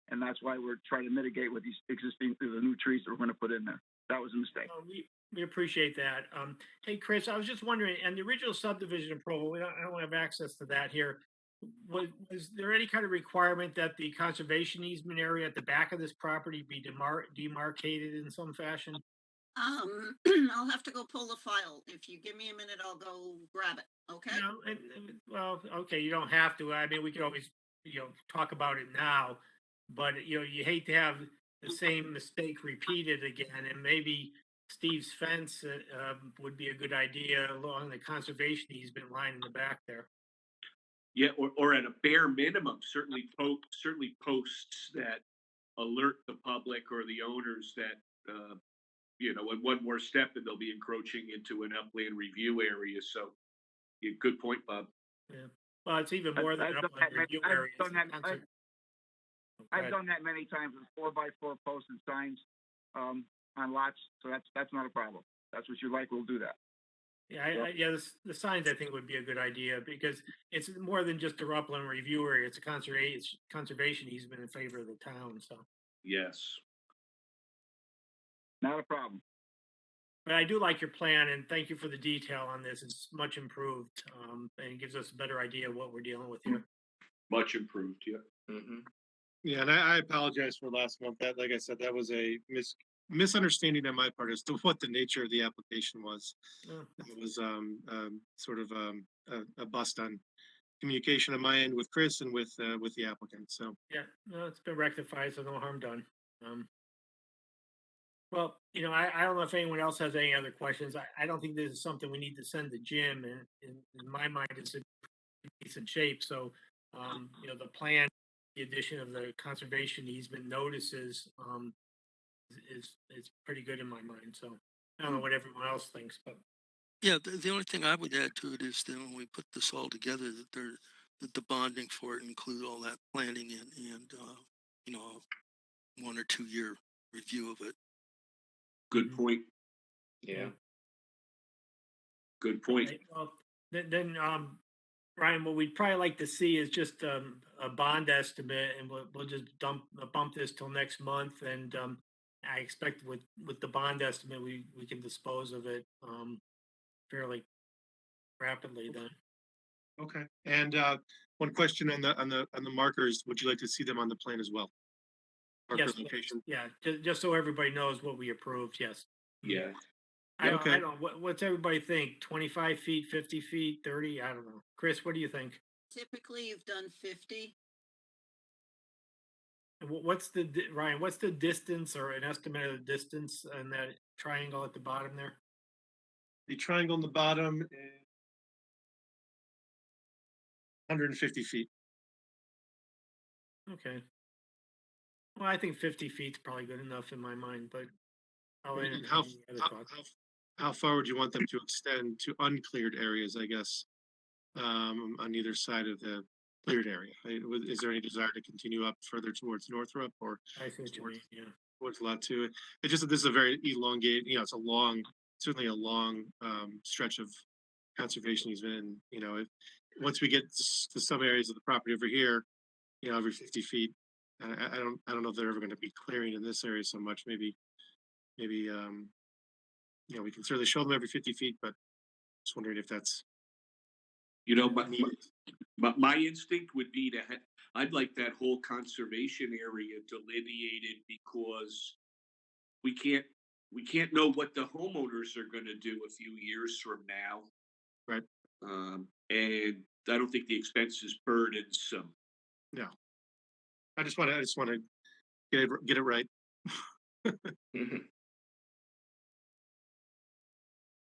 Speaker 12: and that's why we're trying to mitigate with these the new trees that we're going to put in there. That was a mistake.
Speaker 1: we appreciate that. Hey, Chris, I was just wondering, and the original subdivision approval, I don't have access to that here. Was there any kind of requirement that the conservation easement area at the back of this property be demarcated in some fashion?
Speaker 3: I'll have to go pull the file. If you give me a minute, I'll go grab it. Okay?
Speaker 1: No, well, okay, you don't have to. I mean, we could always, talk about it now, but you hate to have the same mistake repeated again, and maybe Steve's fence would be a good idea along the conservation easement line in the back there.
Speaker 6: Yeah, or at a bare minimum, certainly posts that alert the public or the owners that in one more step and they'll be encroaching into an upland review area. So, yeah, good point, Bob.
Speaker 1: Yeah. Well, it's even more than an upland review area.
Speaker 12: I've done that many times with 4x4 posts and signs on lots, so that's not a problem. That's what you like, we'll do that.
Speaker 1: Yeah, the signs I think would be a good idea because it's more than just a upland review area. It's a conservation easement in favor of the town. So
Speaker 6: Yes.
Speaker 12: Not a problem.
Speaker 1: but I do like your plan, and thank you for the detail on this. It's much improved, and it gives us a better idea of what we're dealing with here.
Speaker 6: Much improved, yeah.
Speaker 11: Mm-hmm. Yeah, and I apologize for last month. That, like I said, that was a misunderstanding on my part as to what the nature of the application was.
Speaker 1: Oh.
Speaker 11: It was sort of a bust on communication on my end with Chris and with the applicant. So
Speaker 1: Yeah, no, it's been rectified, so no harm done. Well, I don't know if anyone else has any other questions. I don't think this is something we need to send to Jim, and in my mind, it's in decent shape. So, the plan, the addition of the conservation easement notices, is pretty good in my mind. So, I don't know what everyone else thinks, but
Speaker 5: Yeah, the only thing I would add to it is that when we put this all together, that the bonding for it include all that planning and 1 or 2 year review of it.
Speaker 6: Good point.
Speaker 1: yeah.
Speaker 6: Good point.
Speaker 1: Okay, well, then, Ryan, what we'd probably like to see is just a bond estimate, and we'll just bump this till next month. And I expect with the bond estimate, we can dispose of it fairly rapidly. Then,
Speaker 11: okay. And one question on the markers. Would you like to see them on the plan as well? Marker
Speaker 1: yes,
Speaker 11: location.
Speaker 1: yeah, just so everybody knows what we approved. Yes.
Speaker 6: Yeah.
Speaker 1: I
Speaker 11: Okay.
Speaker 1: don't. What's everybody think? 25 feet, 50 feet, 30? I don't know. Chris, what do you think?
Speaker 3: Typically, you've done 50.
Speaker 1: And Ryan? What's the distance or an estimate of the distance in that triangle at the bottom there?
Speaker 11: The triangle on the bottom is 150 feet.
Speaker 1: Okay. Well, I think 50 feet's probably good enough in my mind, but I'll
Speaker 11: And
Speaker 1: entertain any other thoughts.
Speaker 11: how far would you want them to extend to uncleared areas, I guess, on either side of the cleared area? Is there any desire to continue up further towards Northrop or
Speaker 1: I see what you mean, yeah.
Speaker 11: What's a lot to it. It's just that this is a very elongated, it's a long, certainly a long stretch of conservation easement. And, once we get to some areas of the property over here, every 50 feet, I don't know if they're ever going to be clearing in this area so much. Maybe, we can certainly show them every 50 feet, but just wondering if that's
Speaker 6: But my instinct would be I'd like that whole conservation area delineated because we can't know what the homeowners are going to do a few years from now.
Speaker 11: Right.
Speaker 6: And I don't think the expense is burdensome.
Speaker 11: No. I just want to get it right.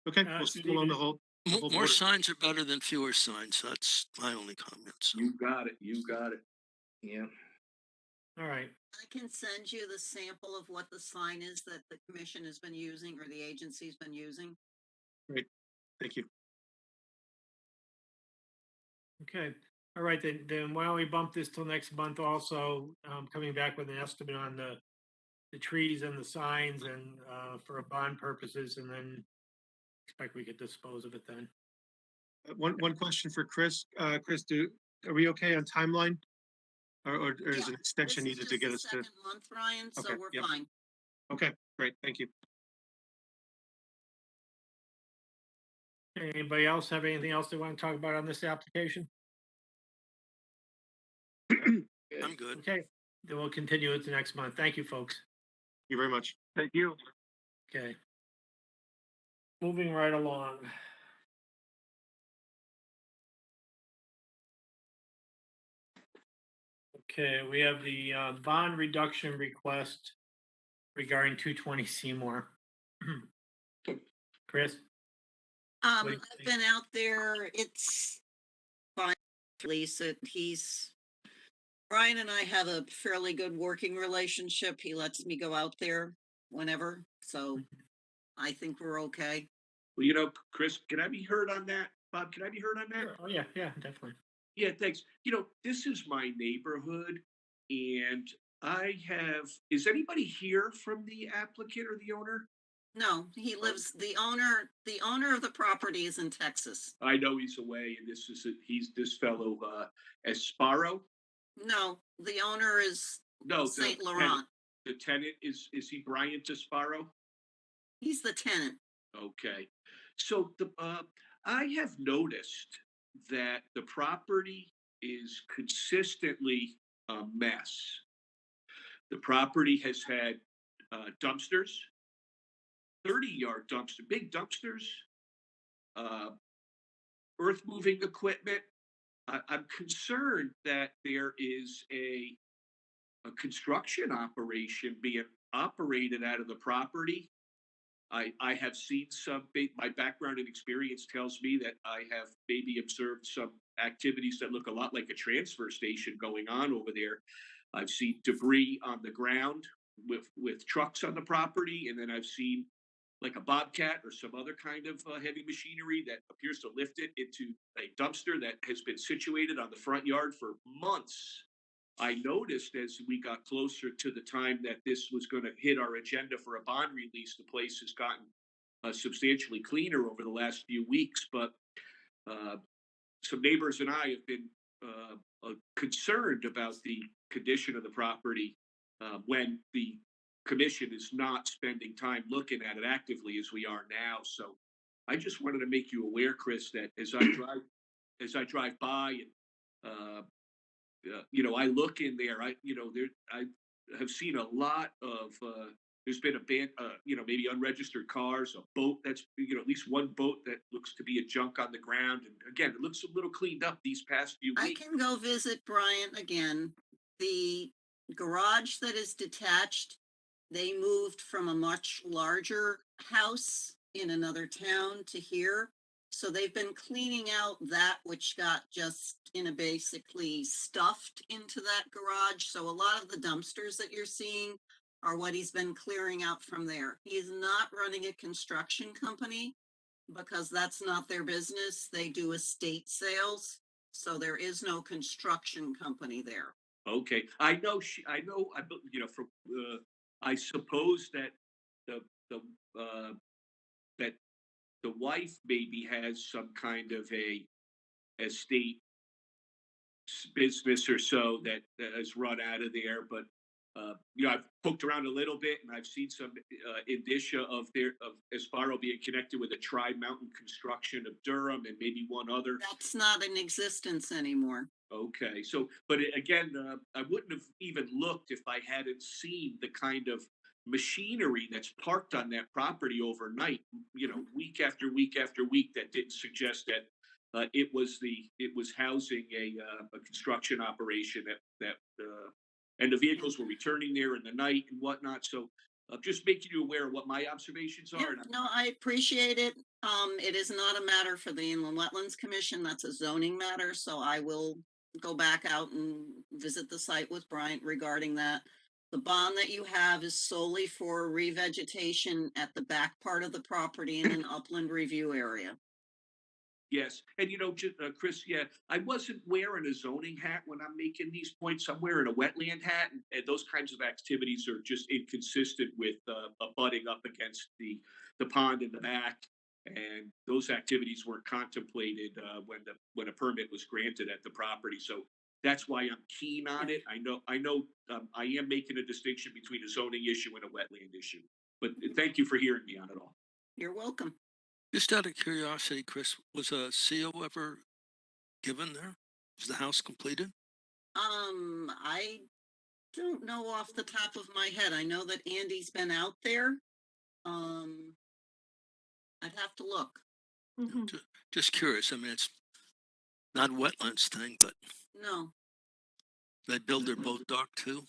Speaker 11: Okay, we'll see you along the whole.
Speaker 5: More
Speaker 11: border.
Speaker 5: signs are better than fewer signs. That's my only comment. So.
Speaker 6: You got it. Yeah.
Speaker 1: All right.
Speaker 3: I can send you the sample of what the sign is that the commission has been using or the agency's been using.
Speaker 11: Great, thank you.
Speaker 1: Okay. All right, then why don't we bump this till next month also, coming back with an estimate on the trees and the signs and for bond purposes, and then expect we could dispose of it then.
Speaker 11: One question for Chris. Chris, are we okay on timeline? Or is an extension
Speaker 3: This is
Speaker 11: needed to
Speaker 3: just
Speaker 11: get
Speaker 3: the
Speaker 11: us to?
Speaker 3: second month, Ryan, so
Speaker 11: Okay,
Speaker 3: we're
Speaker 11: yep.
Speaker 3: fine.
Speaker 11: Okay, great, thank you.
Speaker 1: Anybody else have anything else they want to talk about on this application?
Speaker 5: I'm good.
Speaker 1: Okay, then we'll continue it to next month. Thank you, folks.
Speaker 11: Thank you very much.
Speaker 12: Thank you.
Speaker 1: Okay. Moving right along. Okay, we have the bond reduction request regarding 220 Seymour. Chris? What do you
Speaker 3: I've
Speaker 1: think?
Speaker 3: been out there. It's fine. Lisa, Brian and I have a fairly good working relationship. He lets me go out there whenever, so I think we're okay.
Speaker 6: Well, Chris, can I be heard on that? Bob, can I be heard on that?
Speaker 1: Sure. Oh, yeah, definitely.
Speaker 6: Yeah, thanks. This is my neighborhood, and is anybody here from the applicant or the owner?
Speaker 3: No, he lives, the owner of the property is in Texas.
Speaker 6: I know he's away, and he's this fellow, Esparo?
Speaker 3: No, the owner is
Speaker 6: No,
Speaker 3: Saint Laurent.
Speaker 6: The tenant, is he Brian Esparo?
Speaker 3: He's the tenant.
Speaker 6: Okay. So I have noticed that the property is consistently a mess. The property has had dumpsters, 30-yard dumpster, big dumpsters, earth moving equipment. I'm concerned that there is a construction operation being operated out of the property. I have seen my background and experience tells me that I have maybe observed some activities that look a lot like a transfer station going on over there. I've seen debris on the ground with trucks on the property, and then I've seen like a bobcat or some other kind of heavy machinery that appears to lift it into a dumpster that has been situated on the front yard for months. I noticed as we got closer to the time that this was going to hit our agenda for a bond release, the place has gotten substantially cleaner over the last few weeks. But some neighbors and I have been concerned about the condition of the property when the commission is not spending time looking at it actively as we are now. So I just wanted to make you aware, Chris, that as I drive by and I look in there. I have seen a lot of. There's been a band, maybe unregistered cars, a boat that's, at least one boat that looks to be a junk on the ground. And again, it looks a little cleaned up these past few weeks.
Speaker 3: I can go visit Brian again. The garage that is detached, they moved from a much larger house in another town to here. So they've been cleaning out that which got just basically stuffed into that garage. So a lot of the dumpsters that you're seeing are what he's been clearing out from there. He's not running a construction company because that's not their business. They do estate sales. So there is no construction company there.
Speaker 6: Okay, I know. From I suppose that the that the wife maybe has some kind of a estate business or so that has run out of there. But I've poked around a little bit, and I've seen some indicia of Esparo being connected with a Tri Mountain Construction of Durham and maybe one other.
Speaker 3: That's not in existence anymore.
Speaker 6: Okay, so but again, I wouldn't have even looked if I hadn't seen the kind of machinery that's parked on that property overnight. Week after week after week. That didn't suggest that it was housing a construction operation and the vehicles were returning there in the night and whatnot. So just making you aware of what my observations are.
Speaker 3: Yeah, no, I appreciate it. It is not a matter for the Inland Wetlands Commission. That's a zoning matter, so I will go back out and visit the site with Bryant regarding that. The bond that you have is solely for revegetation at the back part of the property in an upland review area.
Speaker 6: Yes, and Chris, yeah, I wasn't wearing a zoning hat when I'm making these points. I'm wearing a wetland hat, and those kinds of activities are just inconsistent with abutting up against the pond in the back, and those activities weren't contemplated when a permit was granted at the property. So that's why I'm keen on it. I know, I am making a distinction between a zoning issue and a wetland issue. But thank you for hearing me on it all.
Speaker 3: You're welcome.
Speaker 5: Just out of curiosity, Chris, was a CO ever given there? Was the house completed?
Speaker 3: I don't know off the top of my head. I know that Andy's been out there. I'd have to look.
Speaker 5: Just curious. I mean, it's not a wetlands thing, but
Speaker 3: No,
Speaker 5: they build their boat dock too.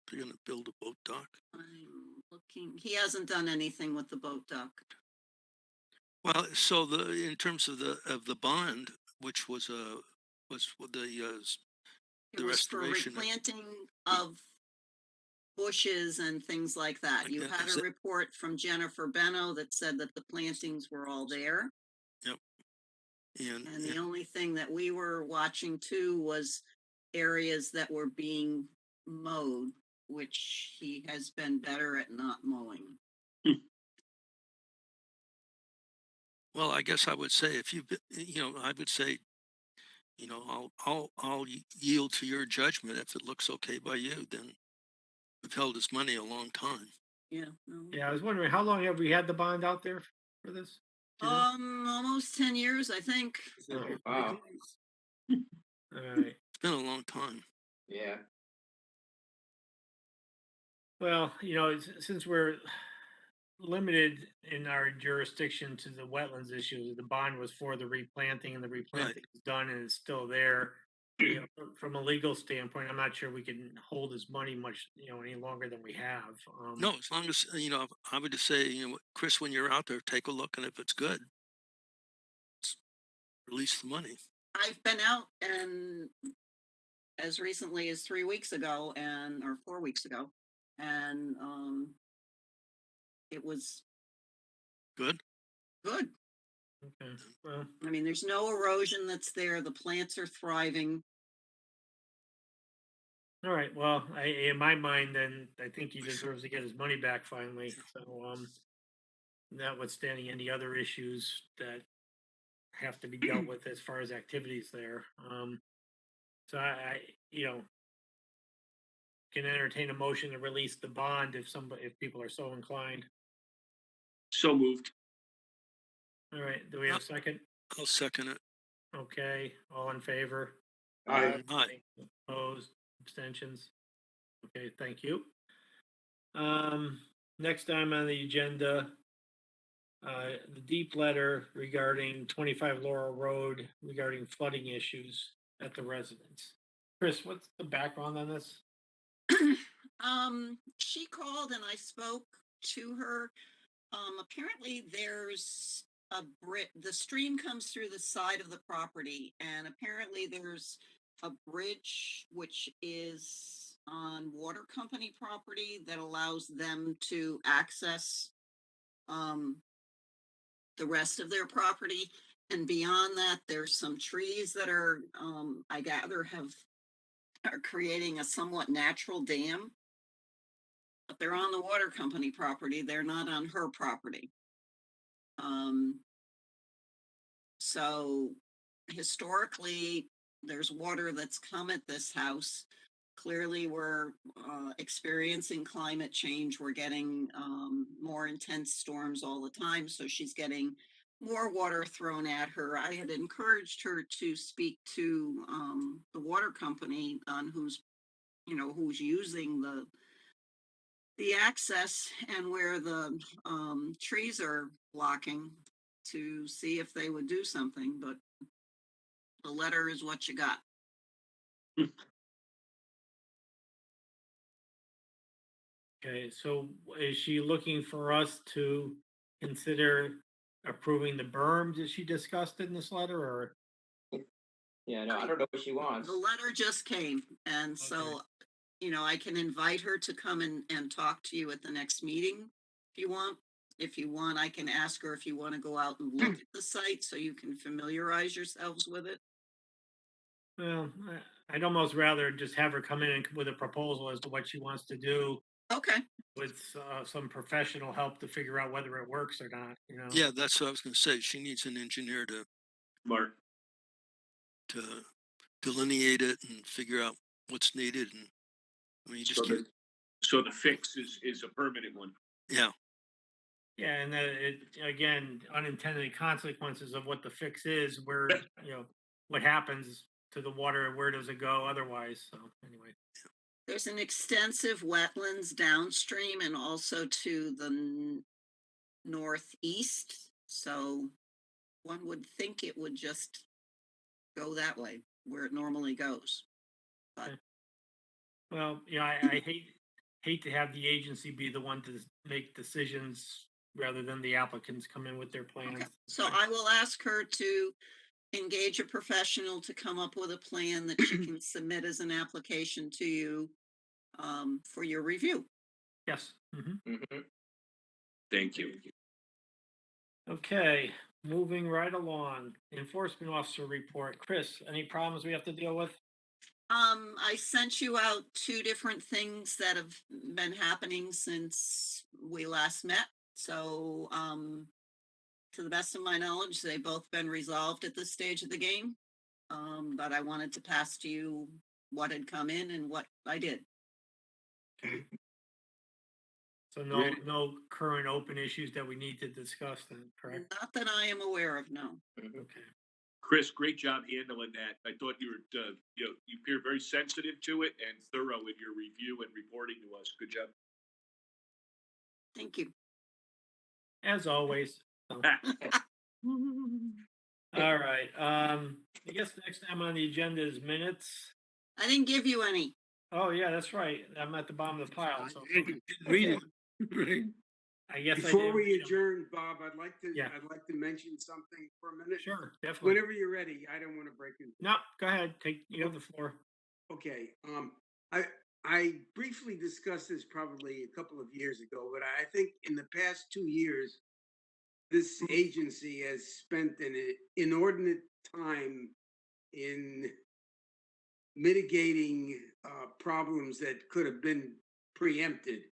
Speaker 5: They're going to build a boat dock.
Speaker 3: I'm looking. He hasn't done anything with the boat dock.
Speaker 5: Well, so in terms of the bond, which was with the
Speaker 3: It was for
Speaker 5: restoration.
Speaker 3: replanting of bushes and things like that. You
Speaker 5: Yeah,
Speaker 3: had
Speaker 5: is
Speaker 3: a
Speaker 5: it-
Speaker 3: report from Jennifer Benno that said that the plantings were all there.
Speaker 5: Yep.
Speaker 3: And the only thing that we were watching too was areas that were being mowed, which he has been better at not mowing.
Speaker 5: Well, I guess I would say if I would say, I'll yield to your judgment. If it looks okay by you, then we've held his money a long time.
Speaker 3: Yeah. No.
Speaker 1: Yeah, I was wondering, how long have we had the bond out there for this? Do you know?
Speaker 3: Almost 10 years, I think.
Speaker 1: Oh,
Speaker 6: Wow.
Speaker 1: all right.
Speaker 5: It's been a long time.
Speaker 6: Yeah.
Speaker 1: Well, since we're limited in our jurisdiction to the wetlands issue, the bond was for the replanting, and the replanting is done and it's still there. From a legal standpoint, I'm not sure we can hold his money much, any longer than we have.
Speaker 5: No, as long as I would just say, Chris, when you're out there, take a look, and if it's good, release the money.
Speaker 3: I've been out and as recently as 3 weeks ago or 4 weeks ago, and it was
Speaker 5: Good.
Speaker 3: good.
Speaker 1: Okay. Well,
Speaker 3: I mean, there's no erosion that's there. The plants are thriving.
Speaker 1: all right. Well, in my mind, then I think he deserves to get his money back finally. So, notwithstanding any other issues that have to be dealt with as far as activities there. So I can entertain a motion to release the bond if people are so inclined.
Speaker 6: So moved.
Speaker 1: All right. Do we have a second?
Speaker 5: I'll second it.
Speaker 1: Okay. All in favor?
Speaker 5: Aye.
Speaker 1: Opposed? Abstentions? Okay. Thank you. Next item on the agenda, the deep letter regarding 25 Laurel Road regarding flooding issues at the residence. Chris, what's the background on this?
Speaker 3: She called and I spoke to her. Apparently there's the stream comes through the side of the property, and apparently there's a bridge which is on water company property that allows them to access the rest of their property. And beyond that, there's some trees that are, I gather, are creating a somewhat natural dam. but they're on the water company property. They're not on her property. So historically, there's water that's come at this house. Clearly, we're experiencing climate change. We're getting more intense storms all the time. So she's getting more water thrown at her. I had encouraged her to speak to the water company on who's using the access and where the trees are blocking, to see if they would do something, but the letter is what you got.
Speaker 1: Okay, so is she looking for us to consider approving the berms that she discussed in this letter, or?
Speaker 9: Yeah, no, I don't know what she wants.
Speaker 3: The letter just came, and so, I can invite her to come and talk to you at the next meeting if you want. If you want, I can ask her if you want to go out and look at the site so you can familiarize yourselves with it.
Speaker 1: Well, I'd almost rather just have her come in and with a proposal as to what she wants to do
Speaker 3: Okay.
Speaker 1: with some professional help to figure out whether it works or not,
Speaker 5: Yeah, that's what I was gonna say. She needs an engineer
Speaker 6: Mark,
Speaker 5: to delineate it and figure out what's needed, and I mean, you just
Speaker 6: so
Speaker 5: can't,
Speaker 6: the fix is a permanent one.
Speaker 5: yeah,
Speaker 1: Yeah, and again, unintended consequences of what the fix is, where, what happens to the water, where does it go otherwise? So anyway.
Speaker 3: There's an extensive wetlands downstream and also to the northeast. So one would think it would just go that way where it normally goes. But
Speaker 1: Okay. Well, I hate to have the agency be the one to make decisions rather than the applicants come in with their plans.
Speaker 3: okay. So I will ask her to engage a professional to come up with a plan that she can submit as an application to you for your review.
Speaker 1: Yes.
Speaker 6: Thank you.
Speaker 1: Okay, moving right along. Enforcement officer report. Chris, any problems we have to deal with?
Speaker 3: I sent you out 2 different things that have been happening since we last met. So, to the best of my knowledge, they've both been resolved at this stage of the game. But I wanted to pass to you what had come in and what I did.
Speaker 1: So no current open issues that we need to discuss then, correct?
Speaker 3: Not that I am aware of, no.
Speaker 1: Okay.
Speaker 6: Chris, great job handling that. I thought you were, you appear very sensitive to it and thorough in your review and reporting to us. Good job.
Speaker 3: Thank you.
Speaker 1: As always. So. All right. I guess the next time on the agenda is minutes.
Speaker 3: I didn't give you any.
Speaker 1: Oh yeah, that's right. I'm at the bottom of the pile. So
Speaker 4: Didn't read it, right?
Speaker 1: I guess I
Speaker 10: Before
Speaker 1: did
Speaker 10: we
Speaker 1: read 'em.
Speaker 10: adjourn, Bob, I'd like
Speaker 1: Yeah.
Speaker 10: to mention something for a minute.
Speaker 1: Sure, definitely.
Speaker 10: Whenever you're ready, I don't want to break in.
Speaker 1: No, go ahead. You have the floor.
Speaker 10: Okay, I briefly discussed this probably a couple of years ago, but I think in the past 2 years, this agency has spent an inordinate time in mitigating problems that could have been preempted.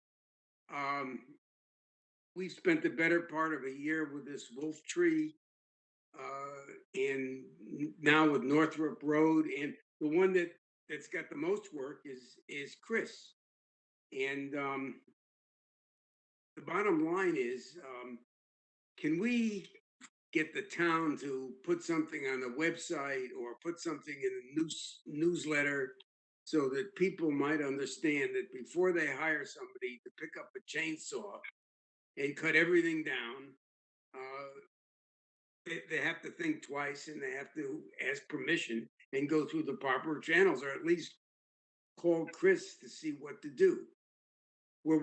Speaker 10: We've spent the better part of a year with this wolf tree, and now with Northrop Road, and the one that's got the most work is Chris. And the bottom line is, can we get the town to put something on the website or put something in a newsletter so that people might understand that before they hire somebody to pick up a chainsaw and cut everything down, they have to think twice and they have to ask permission and go through the proper channels, or at least call Chris to see what to do. We're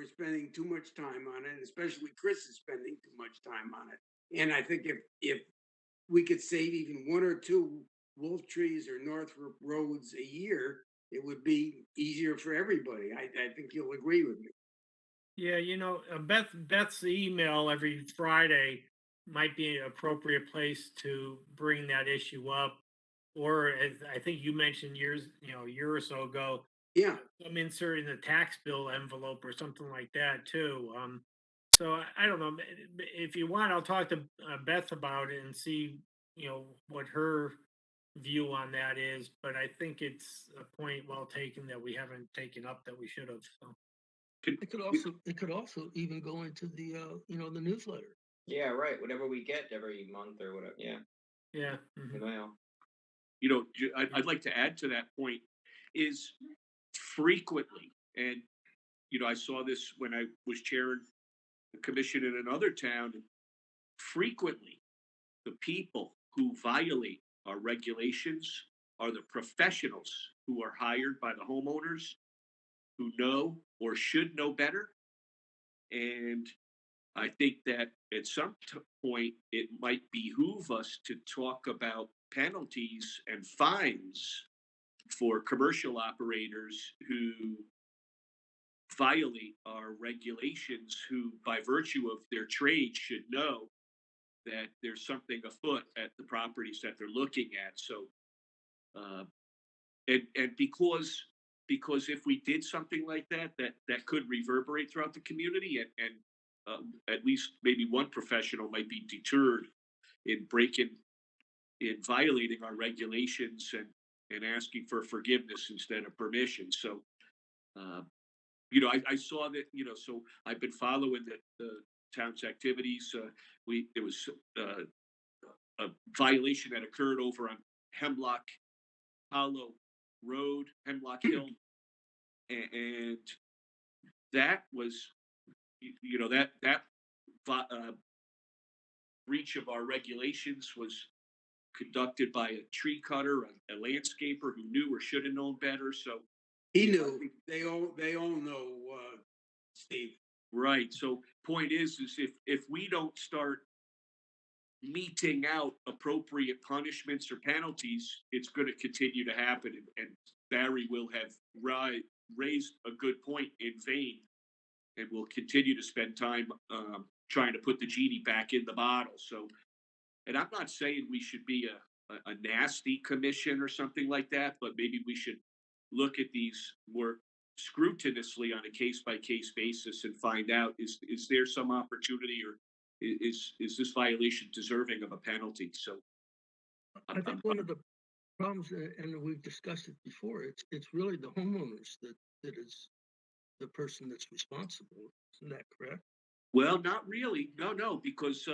Speaker 10: spending too much time on it, and especially Chris is spending too much time on it. And I think if we could save even 1 or 2 wolf trees or Northrop roads a year, it would be easier for everybody. I think you'll agree with me.
Speaker 1: Yeah, Beth's email every Friday might be an appropriate place to bring that issue up. Or as I think you mentioned a year or so ago,
Speaker 10: Yeah,
Speaker 1: some insert in the tax bill envelope or something like that too. So I don't know. If you want, I'll talk to Beth about it and see, what her view on that is. But I think it's a point well taken that we haven't taken up that we should have. So.
Speaker 5: It could also even go into the, the newsletter.
Speaker 9: Yeah, right. Whatever we get every month or whatever. Yeah.
Speaker 1: Yeah.
Speaker 9: The mail.
Speaker 6: I'd like to add to that point is frequently, and I saw this when I was chairing the commission in another town. Frequently, the people who violate our regulations are the professionals who are hired by the homeowners who know or should know better. And I think that at some point it might behoove us to talk about penalties and fines for commercial operators who violate our regulations, who by virtue of their trade should know that there's something afoot at the properties that they're looking at. So, uh, and because if we did something like that, that could reverberate throughout the community, and at least maybe one professional might be deterred in violating our regulations and asking for forgiveness instead of permission. So, I saw that. So I've been following the town's activities. There was a violation that occurred over on Hemlock Hollow Road, Hemlock Hill, and that was, that breach of our regulations was conducted by a tree cutter, a landscaper who knew or should have known better. So
Speaker 10: he knew. They all know, Steve.
Speaker 6: right. So point is if we don't start meting out appropriate punishments or penalties, it's going to continue to happen. And Barry will have raised a good point in vain, and will continue to spend time trying to put the genie back in the bottle. So, and I'm not saying we should be a nasty commission or something like that, but maybe we should look at these more scrupulously on a case by case basis and find out is there some opportunity, or is this violation deserving of a penalty? So
Speaker 5: I think one of the problems, and we've discussed it before, it's really the homeowners that is the person that's responsible. Isn't that correct?
Speaker 6: well, not really. No, because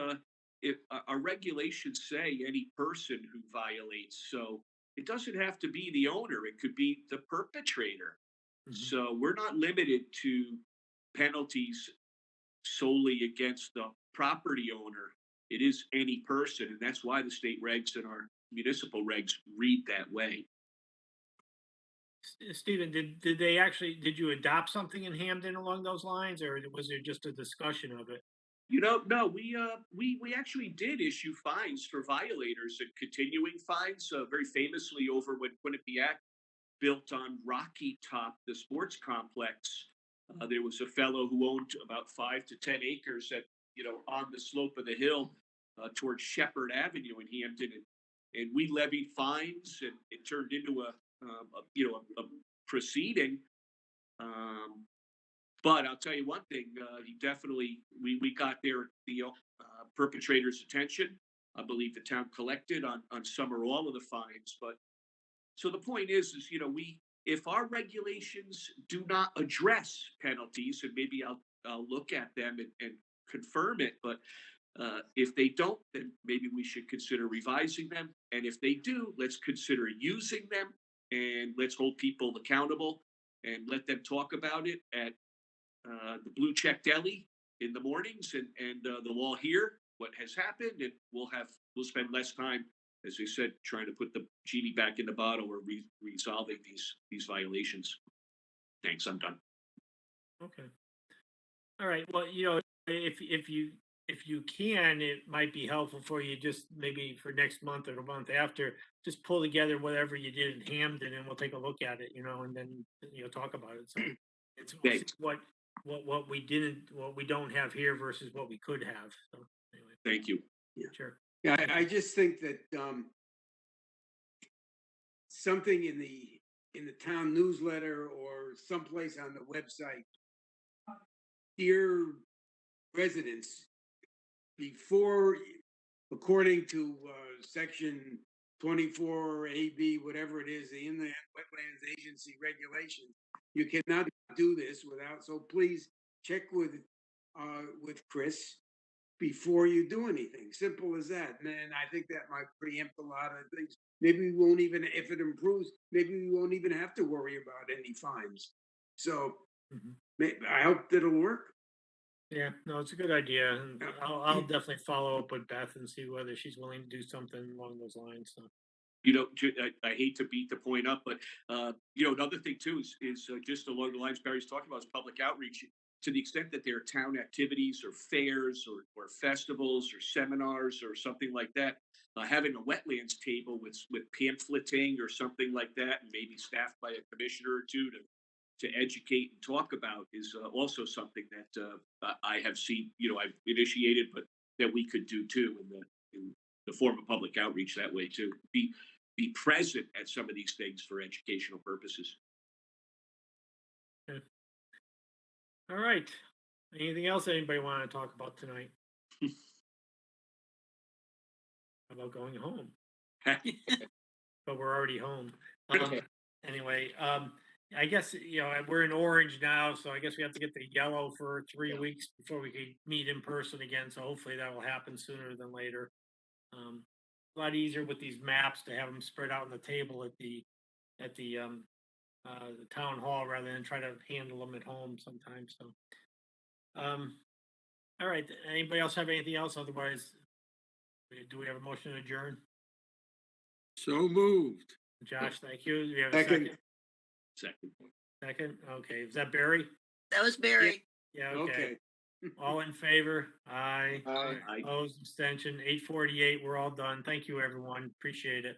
Speaker 6: if our regulations say any person who violates, so it doesn't have to be the owner. It could be the perpetrator. So we're not limited to penalties solely against the property owner. It is any person, and that's why the state regs and our municipal regs read that way.
Speaker 1: Stephen, did you adopt something in Hamden along those lines, or was there just a discussion of it?
Speaker 6: No, we actually did issue fines for violators and continuing fines. Very famously, over when Quinnipiac built on Rocky Top, the sports complex, there was a fellow who owned about 5 to 10 acres on the slope of the hill towards Shepherd Avenue in Hampton, and we levied fines, and it turned into a proceeding. But I'll tell you one thing: we got the perpetrator's attention. I believe the town collected on some or all of the fines. But so the point is if our regulations do not address penalties, and maybe I'll look at them and confirm it. But if they don't, then maybe we should consider revising them. And if they do, let's consider using them, and let's hold people accountable and let them talk about it at the Blue Check Deli in the mornings, and they'll all hear what has happened, and we'll spend less time, as I said, trying to put the genie back in the bottle, or resolving these violations. Thanks, I'm done.
Speaker 1: Okay. All right. Well, if you can, it might be helpful for you, just maybe for next month or the month after, just pull together whatever you did in Hamden, and we'll take a look at it, and then talk about it. So it's what we don't have here versus what we could have. So anyway.
Speaker 6: Thank you.
Speaker 10: Yeah.
Speaker 1: Sure.
Speaker 10: Yeah, I just think that something in the in the town newsletter or someplace on the website. Dear residents, before, according to section 24 AB, whatever it is, the Inland Wetlands Agency regulations, you cannot do this without. So please check with Chris before you do anything. Simple as that. And I think that might preempt a lot of things. Maybe we won't even, if it improves, maybe we won't even have to worry about any fines. So I hope that'll work.
Speaker 1: Yeah, no, it's a good idea, and
Speaker 10: Yeah.
Speaker 1: I'll definitely follow up with Beth and see whether she's willing to do something along those lines, so.
Speaker 6: You know, I hate to beat the point up, but you know, another thing too is just along the lines Barry's talking about is public outreach. To the extent that there are town activities or fairs or festivals or seminars or something like that, having a wetlands table with pamphleting or something like that, and maybe staffed by a commissioner or two to educate and talk about is also something that I have seen. You know, I've initiated, but that we could do too in the form of public outreach that way too. Be present at some of these things for educational purposes.
Speaker 1: All right, anything else anybody want to talk about tonight? How about going home? But we're already home. Anyway, I guess, you know, we're in orange now, so I guess we have to get the yellow for 3 weeks before we can meet in person again. So hopefully that will happen sooner than later. A lot easier with these maps to have them spread out on the table at the town hall rather than try to handle them at home sometimes. So, all right. Anybody else have anything else? Otherwise, do we have a motion to adjourn?
Speaker 4: So moved.
Speaker 1: Josh, thank you. Do you have a second?
Speaker 6: Second.
Speaker 1: Second. Okay. Is that Barry?
Speaker 3: That was Barry.
Speaker 1: Yeah. Okay. All in favor? Aye.
Speaker 10: Aye.
Speaker 1: Opposed, abstention, 8:48. We're all done. Thank you, everyone. Appreciate it.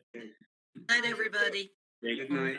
Speaker 3: Night, everybody.
Speaker 10: Good night.
Speaker 5: Right.